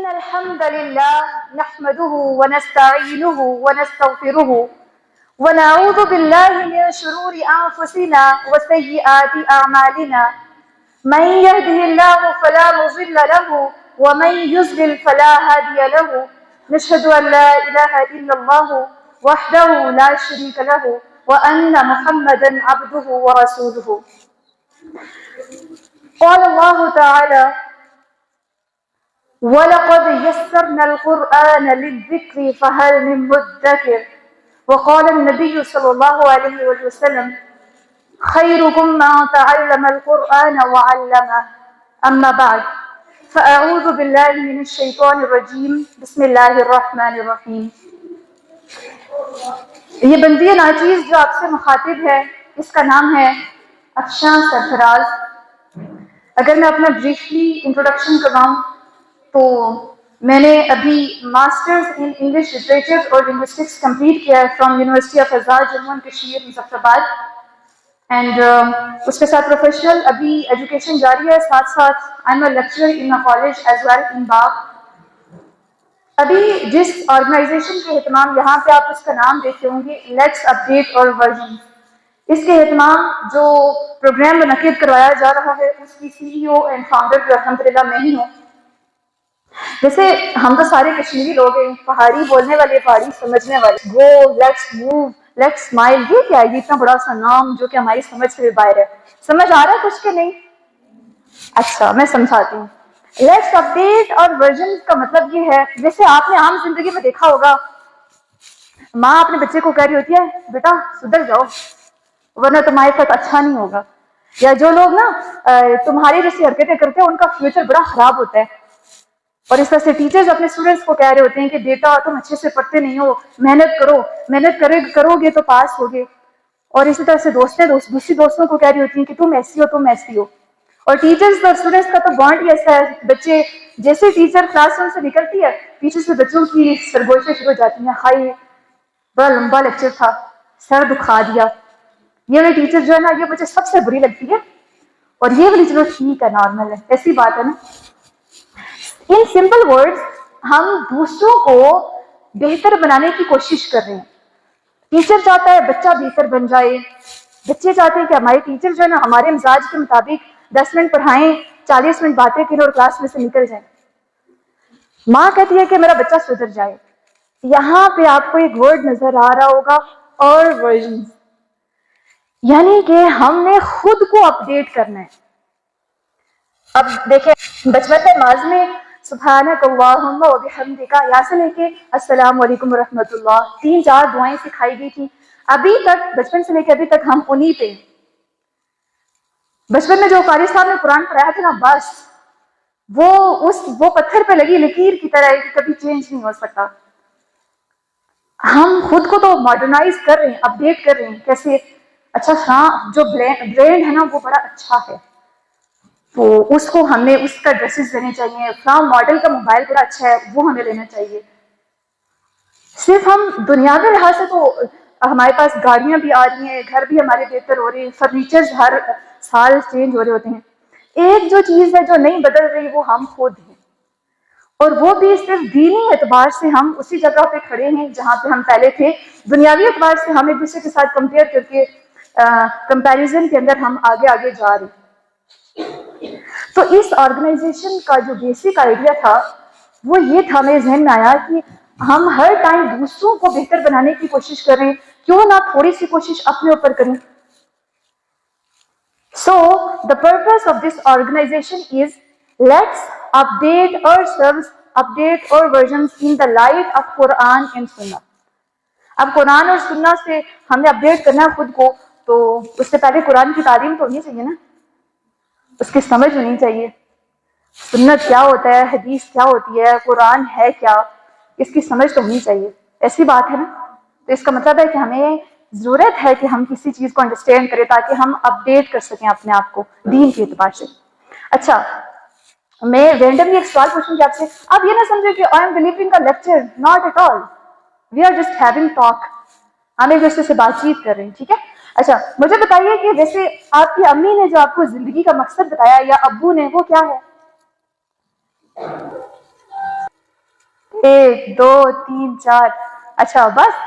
الحمد لله نحمده ونستعينه ونستغفره ونعوذ بالله من شرور أنفسنا وسيئات أعمالنا من يهده الله فلا مضل له ومن يضلل فلا هادي له نشهد أن لا إله إلا الله وحده لا شريك له وأن محمدا عبده ورسوله. قال الله تعالى: وَلَقَدْ يَسَّرْنَا الْقُرْآنَ لِلذِّكْرِ فَهَلْ مِن مُّدَّكِرٍ. وقال النبي صلى الله عليه وسلم: خيركم من تعلم القرآن وعلمه. أما بعد فأعوذ بالله من الشيطان الرجيم. بسم اللہ الرحمن الرحیم. یہ بندی ناچیز جو آپ سے مخاطب ہے اس کا نام ہے افشاں سرفراز. اگر میں اپنا بریفلی انٹروڈکشن کرواؤں تو میں نے ابھی ماسٹرز ان انگلش لٹریچر اور لنگوسٹکس کمپلیٹ کیا ہے from university of Azad Jammu and Kashmir Muzaffar آباد. اینڈ اس کے ساتھ پروفیشنل ابھی ایجوکیشن جاری ہے. ساتھ ساتھ I am a lecturer in my college as well in Bagh. ابھی جس آرگنائزیشن کے اہتمام یہاں پہ آپ اس کا نام دیکھتے ہوں گے لیٹس اپڈیٹ اور ورژن، اس کے اہتمام جو پروگرام منعقد کروایا جا رہا ہے اس کی CEO اینڈ فاؤنڈر الحمدللہ میں ہی ہوں. ویسے ہم تو سارے کشمیری لوگ ہیں، پہاڑی بولنے والے، پہاڑی سمجھنے والے. گو، لیٹس موو، لیٹس اسمائل، یہ کیا ہے؟ یہ اتنا بڑا سا نام جو کہ ہماری سمجھ سے باہر ہے. سمجھ آ رہا ہے کچھ کہ نہیں؟ اچھا میں سمجھاتی ہوں. لیٹس اپڈیٹ اور ورژن کا مطلب یہ ہے، جیسے آپ نے عام زندگی میں دیکھا ہوگا ماں اپنے بچے کو کہہ رہی ہوتی ہے بیٹا سدھر جاؤ ورنہ تمہارے ساتھ اچھا نہیں ہوگا. یا جو لوگ نا تمہاری جیسی حرکتیں کرتے ہیں ان کا فیوچر بڑا خراب ہوتا ہے. اور اس طرح سے ٹیچرز اپنے اسٹوڈنٹس کو کہہ رہے ہوتے ہیں کہ بیٹا تم اچھے سے پڑھتے نہیں ہو، محنت کرو، محنت کرو گے تو پاس ہوگے. اور اسی طرح سے دوسری دوستوں کو کہہ رہی ہوتی ہیں کہ تم ایسی ہو، تم ایسی ہو. اور ٹیچرز اور اسٹوڈنٹس کا تو بانڈ ہی ایسا ہے، بچے جیسے ٹیچر کلاس روم سے نکلتی ہے پیچھے سے بچوں کی سرگوشیں شروع ہو جاتی ہیں. ہائی بڑا لمبا لیکچر تھا، سر دکھا دیا. یہ والی ٹیچر جو ہے نا یہ مجھے سب سے بری لگتی ہے، اور یہ والی چلو ٹھیک ہے نارمل ہے، ایسی بات ہے نا. ان سمپل ورڈز ہم دوسروں کو بہتر بنانے کی کوشش کر رہے ہیں. ٹیچر چاہتا ہے بچہ بہتر بن جائے، بچے چاہتے ہیں کہ ہمارے ٹیچر جو ہے نا ہمارے مزاج کے مطابق 10 منٹ پڑھائیں، 40 منٹ باتیں کریں اور کلاس میں سے نکل جائیں. ماں کہتی ہے کہ میرا بچہ سدھر جائے. یہاں پہ آپ کو ایک ورڈ نظر آ رہا ہوگا اور ورژن، یعنی کہ ہم نے خود کو اپڈیٹ کرنا ہے. اب دیکھیں بچپن میں نماز میں سبحانک اللہم و بحمدک یا سے لے کے السلام علیکم ورحمۃ اللہ 3-4 دعائیں سکھائی گئی تھی. ابھی تک بچپن سے لے کے ابھی تک ہم انہی پہ. بچپن میں جو قاری صاحب نے قرآن پڑھایا تھا نا بس وہ پتھر پہ لگی لکیر کی طرح ہے کہ کبھی چینج نہیں ہو سکتا. ہم خود کو تو ماڈرنائز کر رہے ہیں، اپڈیٹ کر رہے ہیں. کیسے؟ اچھا ہاں جو برینڈ ہے نا وہ بڑا اچھا ہے تو اس کو ہمیں اس کا ڈریسز لینے چاہیے. فلاں ماڈل کا موبائل بڑا اچھا ہے وہ ہمیں لینا چاہیے. صرف ہم دنیاوی لحاظ سے تو ہمارے پاس گاڑیاں بھی آ رہی ہیں، گھر بھی ہمارے بہتر ہو رہے ہیں، فرنیچرز ہر سال چینج ہو رہے ہوتے ہیں. ایک جو چیز ہے جو نہیں بدل رہی وہ ہم خود ہیں، اور وہ بھی صرف دینی اعتبار سے ہم اسی جگہ پہ کھڑے ہیں جہاں پہ ہم پہلے تھے. دنیاوی اعتبار سے ہم ایک دوسرے کے ساتھ کمپیئر کر کے کمپیریزن کے اندر ہم آگے جا رہے ہیں. تو اس آرگنائزیشن کا جو بیسک آئیڈیا تھا وہ یہ تھا، میرے ذہن میں آیا کہ ہم ہر ٹائم دوسروں کو بہتر بنانے کی کوشش کریں، کیوں نہ تھوڑی سی کوشش اپنے اوپر کریں. So the purpose of this organization is let's update ourselves, update our versions in the light of Quran and Sunnah. اب قرآن اور سنہ سے ہمیں اپڈیٹ کرنا ہے خود کو، تو اس سے پہلے قرآن کی تعلیم تو ہونی چاہیے نا، اس کی سمجھ ہونی چاہیے. سنت کیا ہوتا ہے، حدیث کیا ہوتی ہے، قرآن ہے کیا، اس کی سمجھ تو ہونی چاہیے. ایسی بات ہے نا. تو اس کا مطلب ہے کہ ہمیں ضرورت ہے کہ ہم کسی چیز کو انڈرسٹینڈ کریں تاکہ ہم اپڈیٹ کر سکیں اپنے آپ کو دین کے اعتبار سے. اچھا میں رینڈملی ایک سوال پوچھوں گی آپ سے. آپ یہ نہ سمجھے کہ I am delivering a lecture, not at all. We are just having talk. ہم ایک دوسرے سے بات چیت کر رہے ہیں، ٹھیک ہے. اچھا مجھے بتائیے کہ جیسے آپ کی امی نے جو آپ کو زندگی کا مقصد بتایا یا ابو نے، وہ کیا ہے؟ 1 2 3 4, اچھا بس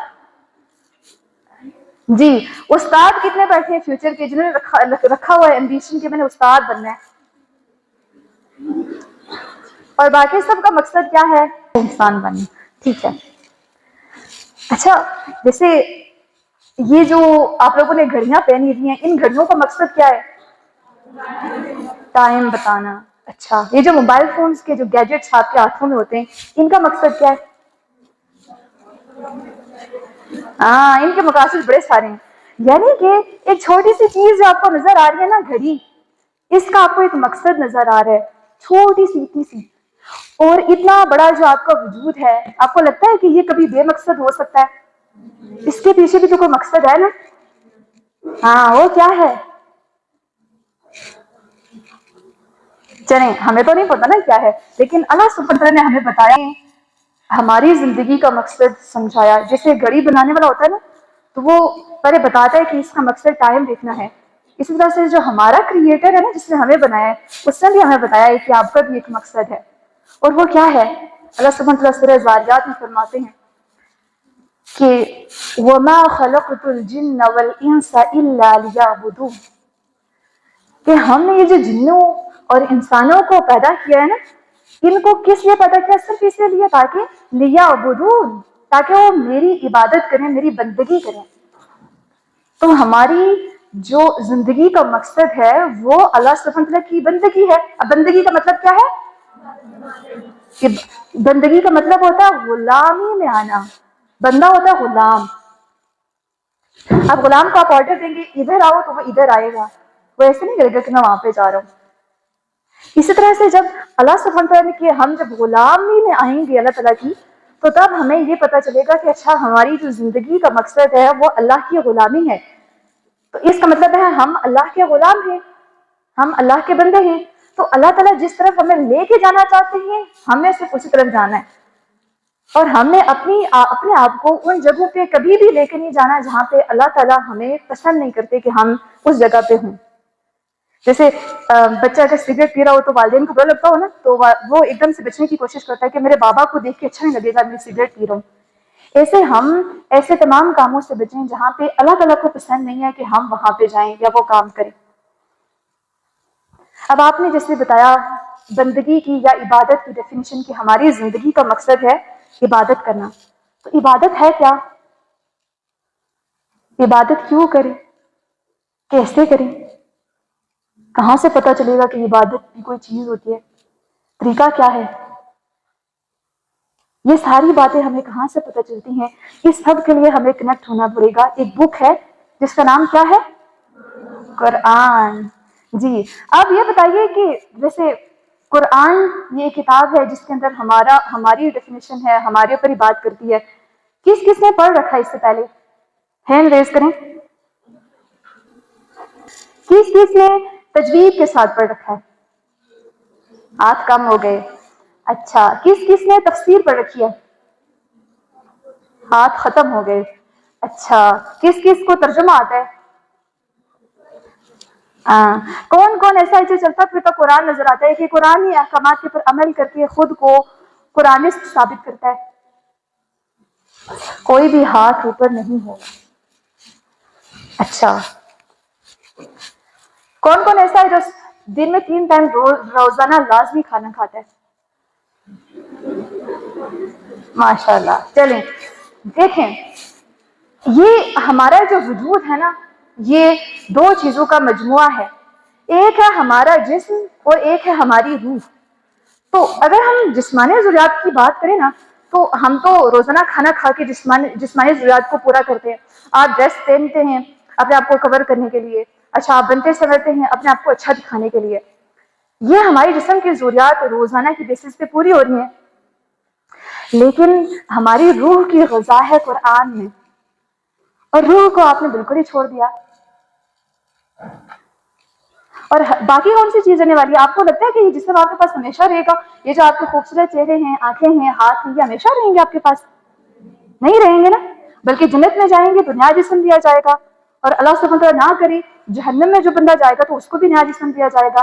جی. استاد کتنے بیٹھے ہیں فیوچر کے جنہوں نے رکھا ہوا ہے ایمبیشن کہ میں نے استاد بننا ہے؟ اور باقی سب کا مقصد کیا ہے؟ انسان بننا. ٹھیک ہے. اچھا جیسے یہ جو آپ لوگوں نے گھڑیاں پہنی ہوئی ہیں، ان گھڑیوں کا مقصد کیا ہے؟ ٹائم بتانا. اچھا یہ جو موبائل فونز کے جو گیجٹس آپ کے ہاتھوں میں ہوتے ہیں، ان کا مقصد کیا ہے؟ ہاں ان کے مقاصد بڑے سارے ہیں. یعنی کہ ایک چھوٹی سی چیز جو آپ کو نظر آ رہی ہے نا، گھڑی، اس کا آپ کو ایک مقصد نظر آ رہا ہے، چھوٹی سی اتنی سی. اور اتنا بڑا جو آپ کا وجود ہے، آپ کو لگتا ہے کہ یہ کبھی بے مقصد ہو سکتا ہے؟ اس کے پیچھے بھی تو کوئی مقصد ہے نا. ہاں وہ کیا ہے؟ چلیں ہمیں تو نہیں پتا نا کیا ہے، لیکن اللہ سبحانہ وتعالی نے ہمیں بتایا، ہماری زندگی کا مقصد سمجھایا. جیسے گھڑی بنانے والا ہوتا ہے نا، تو وہ پہلے بتاتا ہے کہ اس کا مقصد ٹائم دیکھنا ہے. اسی طرح سے جو ہمارا کریٹر ہے نا، جس نے ہمیں بنایا ہے، اس نے بھی ہمیں بتایا ہے کہ آپ کا بھی ایک مقصد ہے. اور وہ کیا ہے؟ اللہ سبحانہ وتعالی سورہ ذاریات میں فرماتے ہیں کہ وَمَا خَلَقْتُ الْجِنَّ وَالْإِنسَ إِلَّا لِيَعْبُدُونِ، کہ ہم نے یہ جو جنوں اور انسانوں کو پیدا کیا ہے نا، ان کو کس لیے پیدا کیا؟ صرف اس لیے تاکہ لیعبدون، تاکہ وہ میری عبادت کریں، میری بندگی کریں. تو ہماری جو زندگی کا مقصد ہے وہ اللہ سبحانہ وتعالی کی بندگی ہے. اب بندگی کا مطلب کیا ہے؟ کہ بندگی کا مطلب ہوتا ہے غلامی میں آنا. بندہ ہوتا ہے غلام. اب غلام کو آپ آرڈر دیں گے ادھر آؤ تو وہ ادھر آئے گا، وہ ایسے نہیں کرے گا کہ میں وہاں پہ جا رہا ہوں. اسی طرح سے جب اللہ سبحانہ وتعالی کہ ہم جب غلامی میں آئیں گے اللہ تعالیٰ کی، تو تب ہمیں یہ پتہ چلے گا کہ اچھا ہماری جو زندگی کا مقصد ہے وہ اللہ کی غلامی ہے. تو اس کا مطلب ہے ہم اللہ کے غلام ہیں، ہم اللہ کے بندے ہیں. تو اللہ تعالیٰ جس طرف ہمیں لے کے جانا چاہتے ہیں، ہمیں صرف اسی طرف جانا ہے. اور ہم نے اپنے آپ کو ان جگہوں پہ کبھی بھی لے کے نہیں جانا جہاں پہ اللہ تعالیٰ ہمیں پسند نہیں کرتے کہ ہم اس جگہ پہ ہوں. جیسے بچہ اگر سگریٹ پی رہا ہو تو والدین کو برا لگتا ہو نا، تو وہ ایک دم سے بچنے کی کوشش کرتا ہے کہ میرے بابا کو دیکھ کے اچھا نہیں لگے گا میں سگریٹ پی رہا ہوں. ایسے ہم ایسے تمام کاموں سے بچیں جہاں پہ اللہ تعالیٰ کو پسند نہیں ہے کہ ہم وہاں پہ جائیں یا وہ کام کریں. اب آپ نے جیسے بتایا بندگی کی یا عبادت کی ڈیفینیشن کی ہماری زندگی کا مقصد ہے عبادت کرنا. تو عبادت ہے کیا؟ عبادت کیوں کریں؟ کیسے کریں؟ کہاں سے پتہ چلے گا کہ عبادت کی کوئی چیز ہوتی ہے؟ طریقہ کیا ہے؟ یہ ساری باتیں ہمیں کہاں سے پتہ چلتی ہیں؟ اس سب کے لیے ہمیں کنیکٹ ہونا پڑے گا. ایک بک ہے جس کا نام کیا ہے؟ قرآن. جی اب یہ بتائیے کہ جیسے قرآن یہ کتاب ہے جس کے اندر ہماری ڈیفینیشن ہے، ہمارے اوپر ہی بات کرتی ہے. کس کس نے پڑھ رکھا ہے اس سے پہلے؟ ہینڈ ریز کریں. کس کس نے تجوید کے ساتھ پڑھ رکھا ہے؟ ہاتھ کم ہو گئے. اچھا کس کس نے تفسیر پڑھ رکھی ہے؟ ہاتھ ختم ہو گئے. اچھا کس کس کو ترجمہ آتا ہے؟ کون کون ایسا چلتا پھرتا قرآن نظر آتا ہے کہ قرآنی احکامات کے پر عمل کر کے خود کو قرآنسٹ ثابت کرتا ہے؟ کوئی بھی ہاتھ اوپر نہیں ہوگا. اچھا کون کون ایسا ہے جو دن میں 3 ٹائم روزانہ لازمی کھانا کھاتا ہے؟ ماشاءاللہ. چلیں دیکھیں، یہ ہمارا جو وجود ہے نا، یہ 2 چیزوں کا مجموعہ ہے. ایک ہے ہمارا جسم اور ایک ہے ہماری روح. تو اگر ہم جسمانی ضروریات کی بات کریں نا، تو ہم تو روزانہ کھانا کھا کے جسمانی ضروریات کو پورا کرتے ہیں. آپ ڈریس پہنتے ہیں اپنے آپ کو کور کرنے کے لیے. اچھا آپ بنتے سنورتے ہیں اپنے آپ کو اچھا دکھانے کے لیے. یہ ہماری جسم کی ضروریات روزانہ کی بیسس پہ پوری ہو رہی ہیں. لیکن ہماری روح کی غذا ہے قرآن میں، اور روح کو آپ نے بالکل ہی چھوڑ دیا. اور باقی کون سی چیز رہنے والی ہے؟ آپ کو لگتا ہے کہ یہ جسم آپ کے پاس ہمیشہ رہے گا؟ یہ جو آپ کے خوبصورت چہرے ہیں، آنکھیں ہیں، ہاتھ ہیں، یہ ہمیشہ رہیں گے آپ کے پاس؟ نہیں رہیں گے نا. بلکہ جنت میں جائیں گے تو نیا جسم دیا جائے گا. اور اللہ سبحانہ وتعالی نہ کرے جہنم میں جو بندہ جائے گا تو اس کو بھی نیا جسم دیا جائے گا.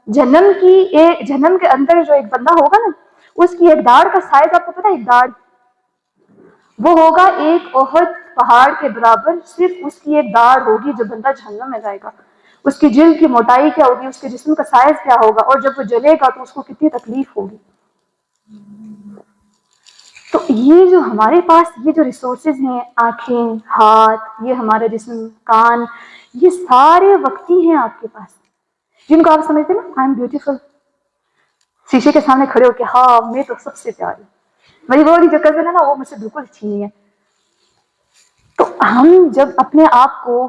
جہنم کے اندر جو ایک بندہ ہوگا نا، اس کی ایک داڑھ کا سائز آپ کو پتا ہے؟ ایک داڑھ وہ ہوگا ایک احد پہاڑ کے برابر، صرف اس کی ایک داڑھ ہوگی جو بندہ جہنم میں جائے گا. اس کی جلد کی موٹائی کیا ہوگی، اس کے جسم کا سائز کیا ہوگا، اور جب وہ جلے گا تو اس کو کتنی تکلیف ہوگی. تو یہ جو ہمارے پاس یہ جو ریسورسز ہیں، آنکھیں، ہاتھ، یہ ہمارا جسم، کان، یہ سارے وقتی ہیں آپ کے پاس، جن کو آپ سمجھتے ہیں نا آئی ایم بیوٹیفل، شیشے کے سامنے کھڑے ہو کے ہاں میں تو سب سے پیاری، میری وہ والی جو کزن ہے نا وہ مجھ سے بالکل اچھی نہیں ہے. تو ہم جب اپنے آپ کو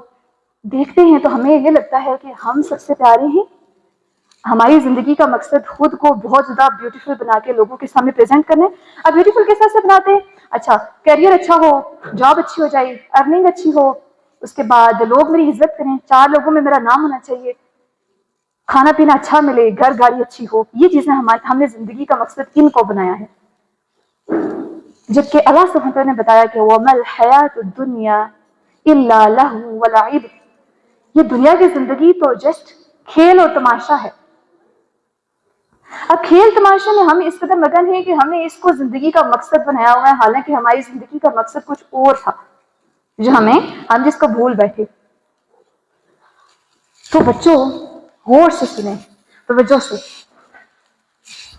دیکھتے ہیں تو ہمیں یہ لگتا ہے کہ ہم سب سے پیارے ہیں. ہماری زندگی کا مقصد خود کو بہت زیادہ بیوٹیفل بنا کے لوگوں کے سامنے پریزنٹ کرنے. اب بیوٹیفل کس طرح سے بناتے ہیں؟ اچھا کیریئر اچھا ہو، جاب اچھی ہو جائے، ارننگ اچھی ہو، اس کے بعد لوگ میری عزت کریں، 4 لوگوں میں میرا نام ہونا چاہیے، کھانا پینا اچھا ملے، گھر گاڑی اچھی ہو. یہ چیزیں ہم نے زندگی کا مقصد کن کو بنایا ہے؟ جبکہ اللہ سبحانہ وتعالیٰ نے بتایا کہ وَمَا الْحَيَاةُ الدُّنْيَا إِلَّا لَهْوٌ وَلَعِبٌ، یہ دنیا کی زندگی تو جسٹ کھیل اور تماشا ہے. اب کھیل تماشے میں ہم اس قدر مگن ہیں کہ ہم نے اس کو زندگی کا مقصد بنایا ہوا ہے، حالانکہ ہماری زندگی کا مقصد کچھ اور تھا جو ہم جس کو بھول بیٹھے. تو بچوں غور سے سنیں، توجہ سے،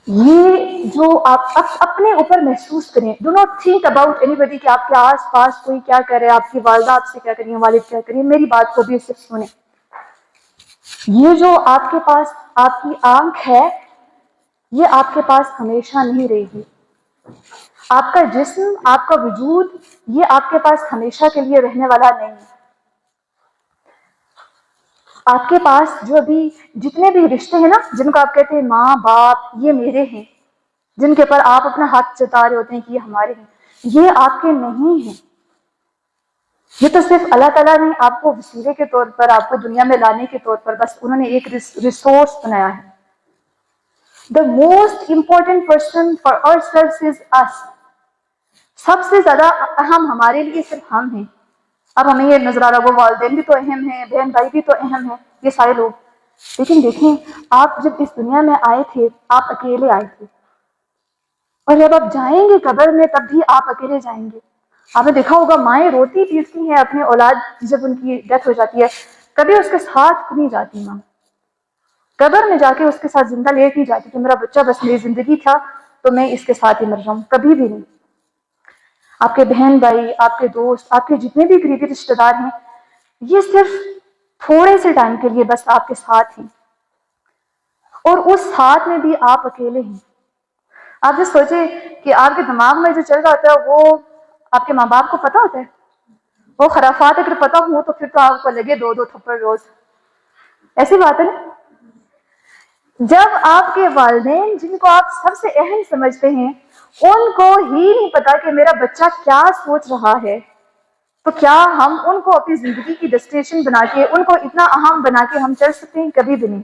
یہ جو آپ اپنے اوپر محسوس کریں. Do not think about anybody کہ آپ کے آس پاس کوئی کیا کر رہے ہیں، آپ کی والدہ آپ سے کیا کر رہی ہے، والد کیا کر رہی ہے. میری بات کو بھی صرف سنیں. یہ جو آپ کے پاس آپ کی آنکھ ہے یہ آپ کے پاس ہمیشہ نہیں رہے گی. آپ کا جسم، آپ کا وجود، یہ آپ کے پاس ہمیشہ کے لیے رہنے والا نہیں ہے. آپ کے پاس جو ابھی جتنے بھی رشتے ہیں نا، جن کو آپ کہتے ہیں ماں باپ، یہ میرے ہیں، جن کے پر آپ اپنا ہاتھ جتا رہے ہوتے ہیں کہ یہ ہمارے ہیں، یہ آپ کے نہیں ہیں. یہ تو صرف اللہ تعالیٰ نے آپ کو وسیلے کے طور پر، آپ کو دنیا میں لانے کے طور پر بس انہوں نے ایک ریسورس بنایا ہے. The most important person for ourselves is us. سب سے زیادہ اہم ہمارے لیے صرف ہم ہیں. اب ہمیں یہ نظر آ رہا وہ والدین بھی تو اہم ہیں، بہن بھائی بھی تو اہم ہیں، یہ سارے لوگ. لیکن دیکھیں آپ جب اس دنیا میں آئے تھے آپ اکیلے آئے تھے، اور جب آپ جائیں گے قبر میں تب بھی آپ اکیلے جائیں گے. آپ نے دیکھا ہوگا مائیں روتی پیٹتی ہیں اپنے اولاد جب ان کی ڈیتھ ہو جاتی ہے، کبھی اس کے ساتھ نہیں جاتی ماں، قبر میں جا کے اس کے ساتھ زندہ لیٹ نہیں جاتی کہ میرا بچہ بس میری زندگی تھا تو میں اس کے ساتھ ہی مر جاؤں. کبھی بھی نہیں. آپ کے بہن بھائی، آپ کے دوست، آپ کے جتنے بھی قریبی رشتے دار ہیں، یہ صرف تھوڑے سے ٹائم کے لیے بس آپ کے ساتھ ہیں، اور اس ساتھ میں بھی آپ اکیلے ہیں. آپ جو سوچے کہ آپ کے دماغ میں جو چل رہا ہوتا ہے وہ آپ کے ماں باپ کو پتا ہوتا ہے. وہ خرافات اگر پتا ہو تو پھر تو آپ کو لگے 2 تھپڑ روز. ایسی بات ہے نا. جب آپ کے والدین جن کو آپ سب سے اہم سمجھتے ہیں ان کو ہی نہیں پتا کہ میرا بچہ کیا سوچ رہا ہے، تو کیا ہم ان کو اپنی زندگی کی ڈیسٹینیشن بنا کے، ان کو اتنا اہم بنا کے ہم چل سکتے ہیں؟ کبھی بھی نہیں.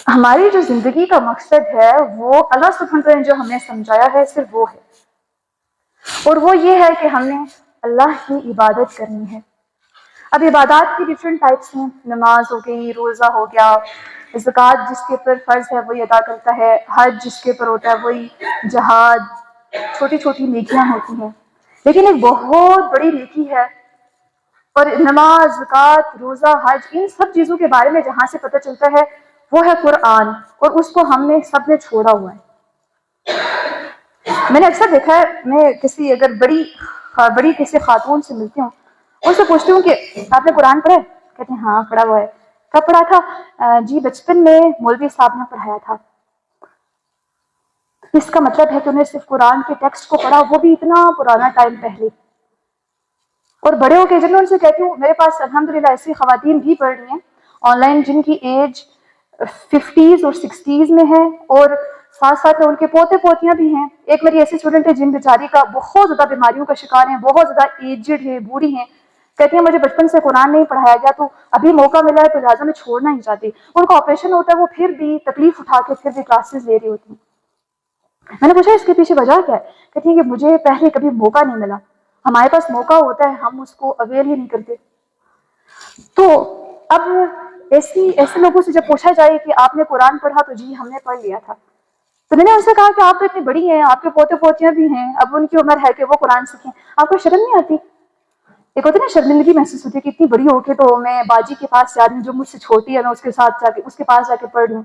ہماری جو زندگی کا مقصد ہے وہ اللہ سبحانہ وتعالیٰ نے جو ہمیں سمجھایا ہے صرف وہ ہے، اور وہ یہ ہے کہ ہم نے اللہ کی عبادت کرنی ہے. اب عبادات کی ڈفرینٹ ٹائپس ہیں. نماز ہو گئی، روزہ ہو گیا، زکوٰۃ جس کے اوپر فرض ہے وہی ادا کرتا ہے، حج جس کے اوپر ہوتا ہے وہی، جہاد، چھوٹی چھوٹی نیکیاں ہوتی ہیں. لیکن ایک بہت بڑی نیکی ہے، اور نماز، زکوٰۃ، روزہ، حج، ان سب چیزوں کے بارے میں جہاں سے پتہ چلتا ہے وہ ہے قرآن، اور اس کو ہم نے سب نے چھوڑا ہوا ہے. میں نے اکثر دیکھا ہے، میں کسی اگر بڑی کسی خاتون سے ملتی ہوں، ان سے پوچھتی ہوں کہ آپ نے قرآن پڑھا ہے؟ کہتے ہیں ہاں پڑھا ہوا ہے. کب پڑھا تھا؟ جی بچپن میں مولوی صاحب نے پڑھایا تھا. اس کا مطلب ہے کہ انہیں صرف قرآن کے ٹیکسٹ کو پڑھا، وہ بھی اتنا پرانا ٹائم پہلے. اور بڑے ہو کے جب میں ان سے کہتی ہوں، میرے پاس الحمدللہ ایسی خواتین بھی پڑھ رہی ہیں آن لائن جن کی ایج 50s اور 60s میں ہے، اور ساتھ ساتھ میں ان کے پوتے پوتیاں بھی ہیں. ایک میری ایسی اسٹوڈنٹ ہے جن بیچاری کا بہت زیادہ بیماریوں کا شکار ہیں، بہت زیادہ ایجڈ ہے، بوڑھی ہیں. کہتی ہیں مجھے بچپن سے قرآن نہیں پڑھایا گیا، تو ابھی موقع ملا ہے تو لہٰذا میں چھوڑنا نہیں چاہتی. ان کا آپریشن ہوتا ہے وہ پھر بھی تکلیف اٹھا کے پھر بھی کلاسز لے رہی ہوتی ہیں. میں نے پوچھا اس کے پیچھے وجہ کیا ہے؟ کہتی ہیں کہ مجھے پہلے کبھی موقع نہیں ملا. ہمارے پاس موقع ہوتا ہے ہم اس کو اویل ہی نہیں کرتے. تو اب ایسے لوگوں سے جب پوچھا جائے کہ آپ نے قرآن پڑھا، تو جی ہم نے پڑھ لیا تھا. تو میں نے ان سے کہا کہ آپ تو اتنی بڑی ہیں, آپ کے پوتے پوتیاں بھی ہیں, اب ان کی عمر ہے کہ وہ قرآن سیکھیں, آپ کو شرم نہیں آتی؟ ایک ہوتی نا شرمندگی محسوس ہوتی ہے کہ اتنی بڑی ہو کے تو میں باجی کے پاس جا رہی ہوں جو مجھ سے چھوٹی ہے, میں اس کے ساتھ جا کے اس کے پاس جا کے پڑھ رہی ہوں.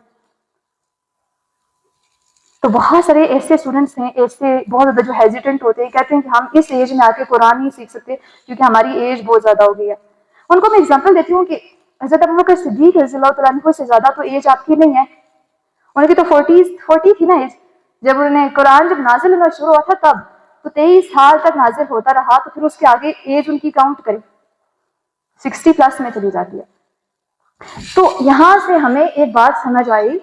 تو بہت سارے ایسے اسٹوڈنٹس ہیں, ایسے بہت زیادہ جو ہیزیٹنٹ ہوتے ہیں, کہتے ہیں کہ ہم اس ایج میں آ کے قرآن نہیں سیکھ سکتے کیونکہ ہماری ایج بہت زیادہ ہو گئی ہے. ان کو میں اگزامپل دیتی ہوں کہ حضرت ابوبکر صدیق رضی اللہ تعالیٰ عنہ سے زیادہ تو ایج آپ کی نہیں ہے, ان کی تو 40 تھی نا ایج جب انہیں قرآن جب نازل ہونا شروع ہوا تھا تب, تو 23 سال تک نازل ہوتا رہا, تو پھر اس کے آگے ایج ان کی کاؤنٹ کریں 60+ میں چلی جاتی ہے. تو یہاں سے ہمیں ایک بات سمجھ آئی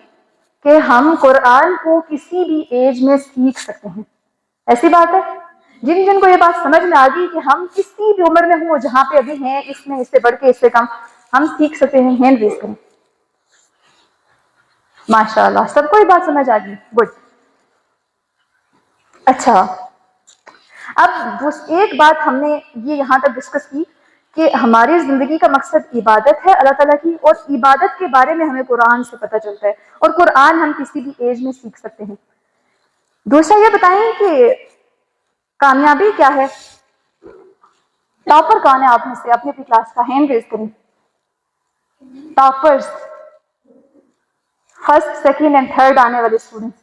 کہ ہم قرآن کو کسی بھی ایج میں سیکھ سکتے ہیں. ایسی بات ہے جن کو یہ بات سمجھ میں آ گئی کہ ہم کسی بھی عمر میں ہوں جہاں پہ ابھی ہیں, اس میں اس سے بڑھ کے اس سے کم, ہم سیکھ سکتے ہیں, ہینڈ ریز کریں. ماشاء اللہ سب کو یہ بات سمجھ آ گئی, گڈ. اچھا, اب ایک بات ہم نے یہ یہاں تک ڈسکس کی کہ ہماری زندگی کا مقصد عبادت ہے اللہ تعالیٰ کی, اور عبادت کے بارے میں ہمیں قرآن سے پتہ چلتا ہے, اور قرآن ہم کسی بھی ایج میں سیکھ سکتے ہیں. دوسرا یہ بتائیں کہ کامیابی کیا ہے؟ ٹاپر کون ہے آپ میں سے؟ اپنی کلاس کا ہینڈ ریز کریں. Toppers, first second and third آنے والے اسٹوڈنٹس.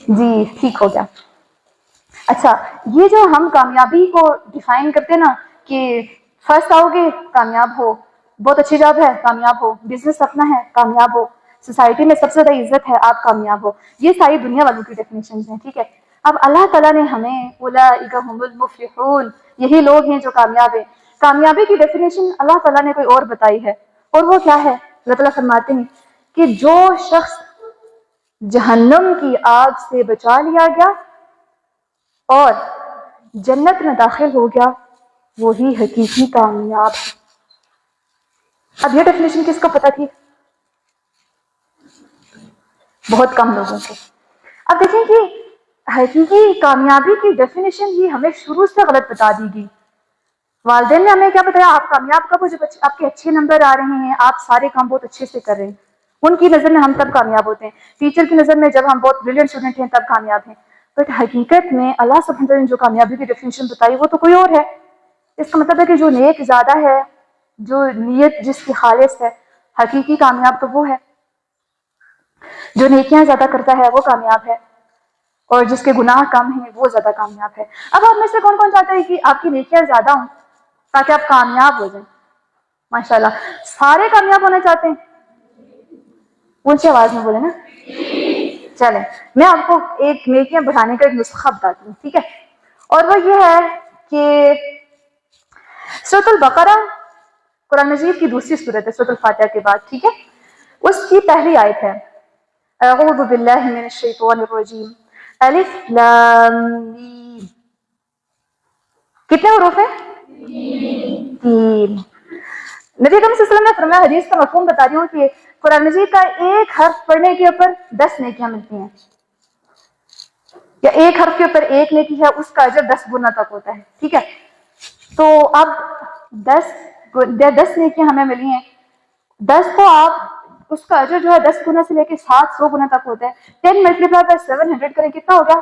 جی ٹھیک ہو گیا. اچھا, یہ جو ہم کامیابی کو ڈیفائن کرتے ہیں نا کہ فرسٹ آؤ گے کامیاب ہو, بہت اچھی جاب ہے کامیاب ہو, بزنس اپنا ہے کامیاب ہو, سوسائٹی میں سب سے زیادہ عزت ہے آپ کامیاب ہو, یہ ساری دنیا والوں کی ڈیفینیشنز ہیں. ٹھیک ہے, اب اللہ تعالیٰ نے ہمیں اولئک هم المفلحون, یہی لوگ ہیں جو کامیاب ہیں. کامیابی کی ڈیفینیشن اللہ تعالیٰ نے کوئی اور بتائی ہے, اور وہ کیا ہے؟ اللہ تعالیٰ فرماتے ہیں کہ جو شخص جہنم کی آگ سے بچا لیا گیا اور جنت میں داخل ہو گیا, وہی حقیقی کامیاب ہے. اب یہ ڈیفینیشن کس کو پتا تھی؟ بہت کم لوگوں کو. اب دیکھیں کہ حقیقی کامیابی کی ڈیفینیشن ہی ہمیں شروع سے غلط بتا دی گئی. والدین نے ہمیں کیا بتایا؟ آپ کامیاب کب ہو؟ جب آپ کے اچھے نمبر آ رہے ہیں, آپ سارے کام بہت اچھے سے کر رہے ہیں. ان کی نظر میں ہم تب کامیاب ہوتے ہیں. ٹیچر کی نظر میں جب ہم بہت بریلینٹ اسٹوڈنٹ ہیں تب کامیاب ہیں. بٹ حقیقت میں اللہ سبحانہ وتعالیٰ نے جو کامیابی کی ڈیفینیشن بتائی وہ تو کوئی اور ہے. اس کا مطلب ہے کہ جو نیک زیادہ ہے, جو نیت جس کی خالص ہے, حقیقی کامیاب تو وہ ہے. جو نیکیاں زیادہ کرتا ہے وہ کامیاب ہے, اور جس کے گناہ کم ہیں وہ زیادہ کامیاب ہے. اب آپ میں سے کون کون چاہتا ہے کہ آپ کی نیکیاں زیادہ ہوں تاکہ آپ کامیاب ہو جائیں؟ ماشاءاللہ, سارے کامیاب ہونا چاہتے ہیں؟ اونچی آواز میں بولے نا. چلیں میں آپ کو ایک نیکیاں بڑھانے کا ایک نسخہ بتاتی ہوں, ٹھیک ہے؟ اور وہ یہ ہے کہ سورۃ البقرہ قرآن مجید کی دوسری سورت ہے سورۃ الفاتحہ کے بعد, ٹھیک ہے؟ اس کی پہلی آیت ہے اعوذ باللہ من الشیطان الرجیم الف لام میم. کتنے حروف ہیں؟ 3. نبی اکرم صلی اللہ علیہ وسلم نے فرمایا, حدیث کا مفہوم بتا رہی ہوں, کہ قرآن مجید کا ایک حرف پڑھنے کے اوپر 10 نیکیاں ملتی ہیں, یا ایک حرف کے اوپر ایک نیکی ہے اس کا اجر 10 گنا تک ہوتا ہے. ٹھیک ہے, تو اب 10 نیکیاں ہمیں ملی ہیں. 10 کو آپ اس کا اجر جو ہے 10 گنا سے لے کے 700 گنا تک ہوتا ہے. 10 ملٹیپلائی بائی 700 کریں کتنا ہوگا؟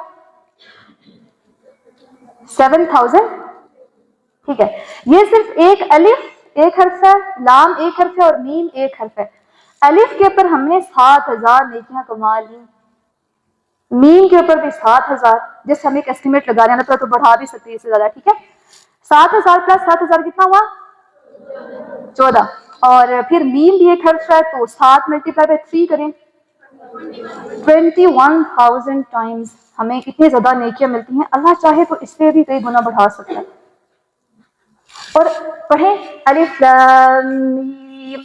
7000. ٹھیک ہے, یہ صرف ایک الف ایک حرف ہے, لام ایک حرف ہے, اور میم ایک حرف ہے. الف کے اوپر ہم نے 7000 نیکیاں کما لی, میم کے اوپر بھی 7000, جس سے ہم ایک ایسٹیمیٹ لگا رہے ہیں, تو بڑھا بھی سکتے ہیں اس سے زیادہ. ٹھیک ہے, 7000 پلس 7000 کتنا ہوا؟ 14. اور پھر میم بھی ایک حرف ہے, تو 7 ملٹیپلائی بائی 3 کریں 21,000 ٹائمز ہمیں اتنی زیادہ نیکیاں ملتی ہیں. اللہ چاہے تو اس سے بھی کئی گنا بڑھا سکتا ہے. اور پڑھیں الف لام میم.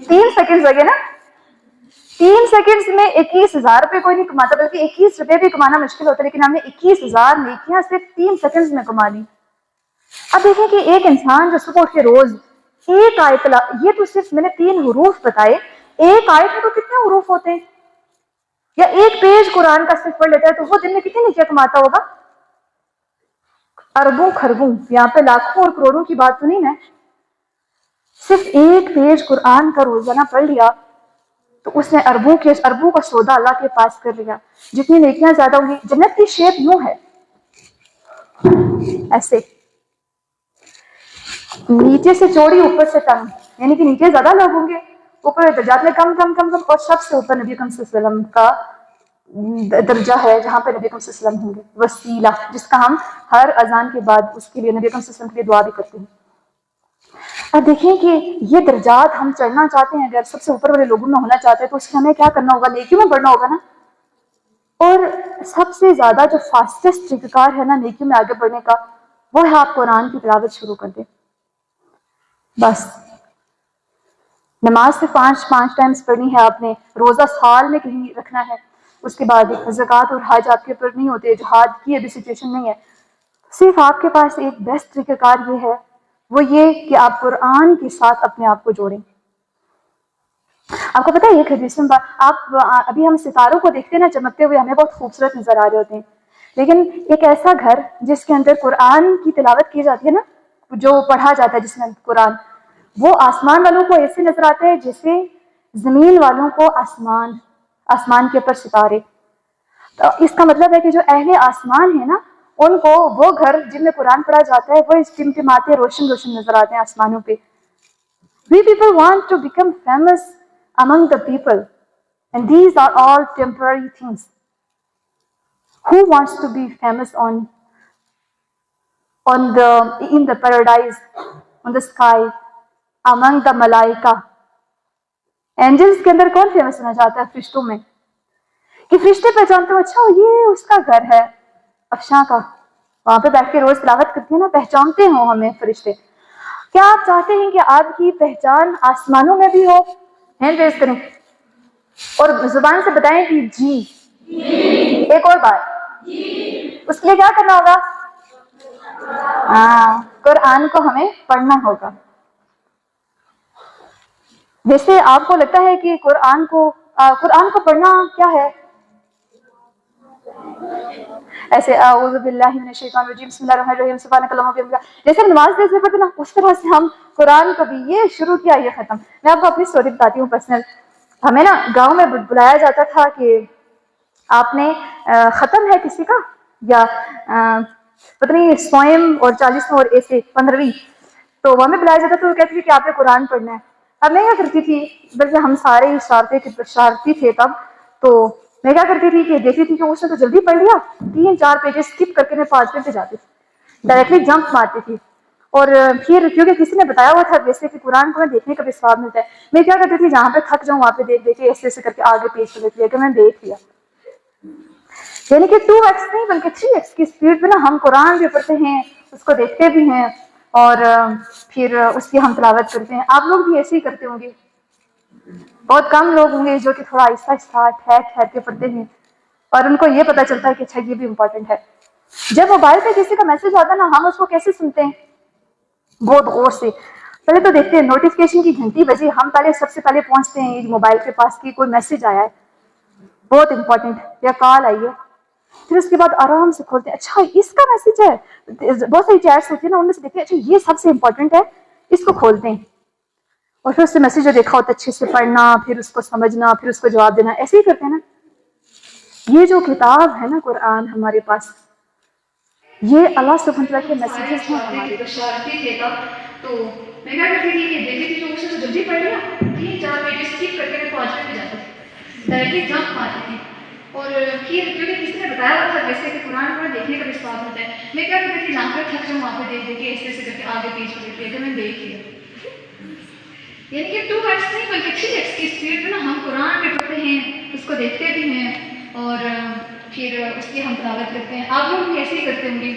3 سیکنڈ لگے نا. 3 سیکنڈز میں 21,000 روپے کوئی نہیں کماتا, بلکہ 21 روپے بھی کمانا مشکل ہوتا ہے, لیکن ہم نے 21,000 نیکیاں صرف 3 سیکنڈز میں کما لی. اب دیکھیں کہ ایک انسان جو صبح اٹھ کے روز ایک آیت, یہ تو صرف میں نے 3 حروف بتائے, ایک آیت میں تو کتنے حروف ہوتے ہیں, یا ایک پیج قرآن کا صرف پڑھ لیتا ہے تو وہ دن میں کتنی نیکیاں کماتا ہوگا؟ اربوں خربوں, یہاں پہ لاکھوں اور کروڑوں کی بات تو نہیں ہے. صرف ایک پیج قرآن کا روزانہ پڑھ لیا تو اس نے اربوں کا سودا اللہ کے پاس کر لیا. جتنی نیکیاں زیادہ ہوں گی. جنت کی شیپ یوں ہے ایسے, نیچے سے چوڑی اوپر سے تنگ, یعنی کہ نیچے زیادہ لوگ ہوں گے, اوپر درجات میں کم کم کم کم, اور سب سے اوپر نبی اکرم صلی اللہ علیہ وسلم کا درجہ ہے جہاں پہ نبی اکرم صلی اللہ علیہ وسلم ہوں گے, وسیلہ, جس کا ہم ہر اذان کے بعد اس کے لیے نبی اکرم صلی اللہ علیہ وسلم کے لیے دعا بھی کرتے ہیں. اب دیکھیں کہ یہ درجات ہم چڑھنا چاہتے ہیں, اگر سب سے اوپر والے لوگوں میں ہونا چاہتے ہیں تو اس کے ہمیں کیا کرنا ہوگا؟ نیکیوں میں بڑھنا ہوگا نا. اور سب سے زیادہ جو فاسٹسٹ طریقہ کار ہے نا نیکیوں میں آگے بڑھنے کا, وہ ہے آپ قرآن کی تلاوت شروع کر دیں. بس نماز سے 5 ٹائمز پڑھنی ہے آپ نے, روزہ سال میں کہیں رکھنا ہے, اس کے بعد زکوٰۃ اور حج آپ کے اوپر نہیں ہوتے, جہاد کی ابھی سچویشن نہیں ہے. صرف آپ کے پاس ایک بیسٹ طریقہ کار یہ ہے, وہ یہ کہ آپ قرآن کے ساتھ اپنے آپ کو جوڑیں. آپ کو پتہ ہے ایک حدیث میں آپ ابھی ہم ستاروں کو دیکھتے ہیں نا چمکتے ہوئے, ہمیں بہت خوبصورت نظر آ رہے ہوتے ہیں, لیکن ایک ایسا گھر جس کے اندر قرآن کی تلاوت کی جاتی ہے نا, جو پڑھا جاتا ہے جس میں قرآن, وہ آسمان والوں کو ایسے نظر آتا ہے جیسے زمین والوں کو آسمان کے اوپر ستارے. تو اس کا مطلب ہے کہ جو اہل آسمان ہے نا, ان کو وہ گھر جن میں قرآن پڑھا جاتا ہے وہ ٹمٹماتے روشن روشن نظر آتے ہیں آسمانوں پہ. We people want to become famous among the people, and these are all temporary things. Who wants to be famous in the paradise, on the sky, among the malaika? Angels کے اندر کون فیمس ہونا چاہتا ہے؟ فرشتوں میں, کہ فرشتے پہچانتے ہو, اچھا یہ اس کا گھر ہے افشاں کا, وہاں پہ بیٹھ کے روز تلاوت کرتی ہے نا, پہچانتے ہوں ہمیں فرشتے. کیا آپ چاہتے ہیں کہ آپ کی پہچان آسمانوں میں بھی ہو؟ ہینڈ ریز کریں اور زبان سے بتائیں کہ جی. ایک اور بات, اس کے لیے کیا کرنا ہوگا؟ قرآن کو ہمیں پڑھنا ہوگا. جیسے آپ کو لگتا ہے کہ قرآن کو پڑھنا کیا ہے, ایسے اعوذ باللہ من الشیطان الرجیم بسم اللہ الرحمن الرحیم سبحانک اللہم وبحمدک, جیسے نماز جیسے پڑھتے نا, اس طرح سے ہم قرآن کو بھی یہ شروع کیا یہ ختم. میں آپ کو اپنی اسٹوری بتاتی ہوں پرسنل. ہمیں نا گاؤں میں بلایا جاتا تھا کہ آپ نے ختم ہے کسی کا, یا پتہ نہیں سوئم اور 40 اور ایسے 15ویں, تو ہمیں بلایا جاتا تھا, وہ کہتی تھی کہ آپ نے قرآن پڑھنا ہے. اب میں کیا کرتی تھی, بلکہ ہم سارے شرارتی تھے تب, تو میں کیا کرتی تھی کہ دیکھتی تھی کہ اس نے تو جلدی پڑھ لیا, 3-4 پیجز اسکپ کر کے میں 5 پہ جاتی تھی, ڈائریکٹلی جمپ مارتی تھی. اور پھر کیونکہ کسی نے بتایا ہوا تھا ویسے کہ قرآن کو میں دیکھنے کا بھی ثواب ملتا ہے, میں کیا کرتی تھی جہاں پہ تھک جاؤں وہاں پہ دیکھ کے ایسے ایسے کر کے آگے پیج پہ دیکھ لیا کہ میں نے دیکھ لیا. یعنی کہ 2x نہیں بلکہ 3x کی اسپیڈ پہ نا ہم قرآن بھی پڑھتے ہیں, اس کو دیکھتے بھی ہیں, اور پھر اس کی ہم تلاوت کرتے ہیں. آپ لوگ بھی ایسے ہی کرتے ہوں گے. بہت کم لوگ ہوں گے جو کہ تھوڑا آہستہ آہستہ ٹھہر کے پڑھتے ہیں, اور ان کو یہ پتا چلتا ہے کہ اچھا یہ بھی امپورٹنٹ ہے. جب موبائل پہ کسی کا میسج آتا ہے نا, ہم اس کو کیسے سنتے ہیں؟ بہت غور سے. پہلے تو دیکھتے ہیں نوٹیفکیشن کی گھنٹی بجی, ہم سب سے پہلے پہنچتے ہیں موبائل کے پاس کی کوئی میسج آیا ہے بہت امپورٹنٹ, یا کال آئی ہے. پھر اس کے بعد آرام سے کھولتے ہیں, اچھا اس کا میسج ہے. بہت ساری چیٹس ہوتی ہیں نا, ان میں سے دیکھتے ہیں اچھا یہ سب سے امپورٹنٹ ہے, اس کو کھولتے ہیں, اور پھر اس سے میسج جو دیکھا ہوتا ہے اچھے سے پڑھنا, پھر اس کو سمجھنا, پھر اس کو جواب دینا, ایسے ہی کرتے ہیں نا. یہ جو کتاب ہے نا قرآن ہمارے پاس, یہ اللہ سبحانہ وتعالیٰ کے میسیجز ہیں ہمارے. شرارتی تھے تب, تو میں کیا کرتی تھی کہ دیکھتی تھی کہ اس نے جلدی پڑھ لیا, 3-4 پیجز اسکپ کر کے میں 5 پہ جاتی تھی, ڈائریکٹلی جمپ مارتی تھی. اور پھر کیونکہ کسی نے بتایا ہوا تھا ویسے کہ قرآن کو دیکھنے کا بھی ثواب ہوتا ہے, میں کیا کرتی تھی جہاں پہ تھک جاؤں وہاں پہ دیکھ کے ایسے ایسے کر کے آگے پیچھے دیکھ لیا کہ میں دیکھ لیا. یعنی کہ 2x نہیں بلکہ 3x کی اسپیڈ پہ نا ہم قرآن بھی پڑھتے ہیں, اس کو دیکھتے بھی ہیں, اور پھر اس کی ہم تلاوت کرتے ہیں. آپ لوگ بھی ایسے ہی کرتے ہوں گے.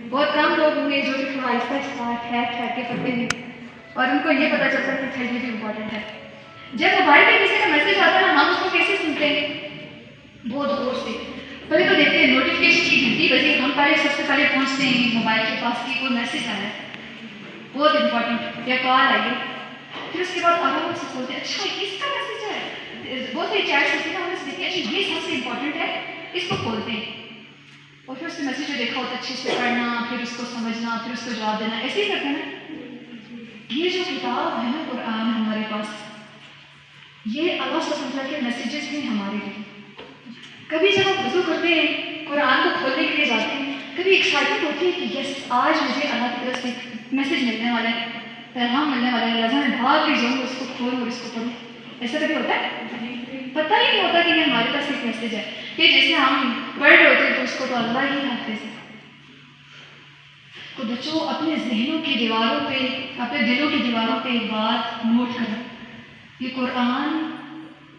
بہت کم لوگ ہوں گے جو کہ تھوڑا آہستہ آہستہ ٹھہر کے پڑھتے ہیں, اور ان کو یہ پتہ چلتا ہے کہ یہ بھی امپورٹنٹ ہے. جب موبائل پہ کسی کا میسج آتا ہے نا, ہم اس کو کیسے سنتے ہیں؟ بہت غور سے. پہلے تو دیکھتے ہیں نوٹیفکیشن کی گھنٹی بجی, ہم سب سے پہلے پہنچتے ہیں موبائل کے پاس کی کوئی میسج آیا ہے بہت امپورٹنٹ, یا کال آئی ہے. پھر اس کے بعد آرام سے کھولتے ہیں, اچھا اس کا میسج ہے. بہت ساری چیٹس ہوتی ہیں نا, ہم سے دیکھتے ہیں اچھا یہ سب سے امپورٹنٹ ہے, اس کو کھولتے ہیں, اور پھر اس سے میسج جو دیکھا ہوتا ہے اچھے سے پڑھنا, پھر اس کو سمجھنا, پھر اس کو جواب دینا, ایسے ہی کرتے ہیں نا. یہ جو کتاب ہے نا قرآن ہمارے پاس، یہ اللہ سبحانہ وتعالیٰ کے میسیجز ہیں ہمارے لیے. کبھی جب آپ وضو کرتے ہیں قرآن کو کھولنے کے لیے جاتے ہیں، کبھی ایکسائٹمنٹ ہوتی ہے کہ یس آج مجھے اللہ کی طرف سے میسیج ملنے والا ہے، پیغام ملنے والا ہے، لہٰذا میں بھاگ کے جاؤں اس کو کھولوں اور اس کو پڑھوں. ایسا کبھی ہوتا ہے؟ پتہ ہی نہیں ہوتا کہ یہ ہمارے پاس ایک میسیج ہے کہ جیسے ہم پڑھ رہے ہوتے ہیں تو اس کو تو اللہ ہی حافظ ہے. تو بچوں اپنے ذہنوں کی دیواروں پہ، اپنے دلوں کی دیواروں پہ ایک بات نوٹ کریں، یہ قرآن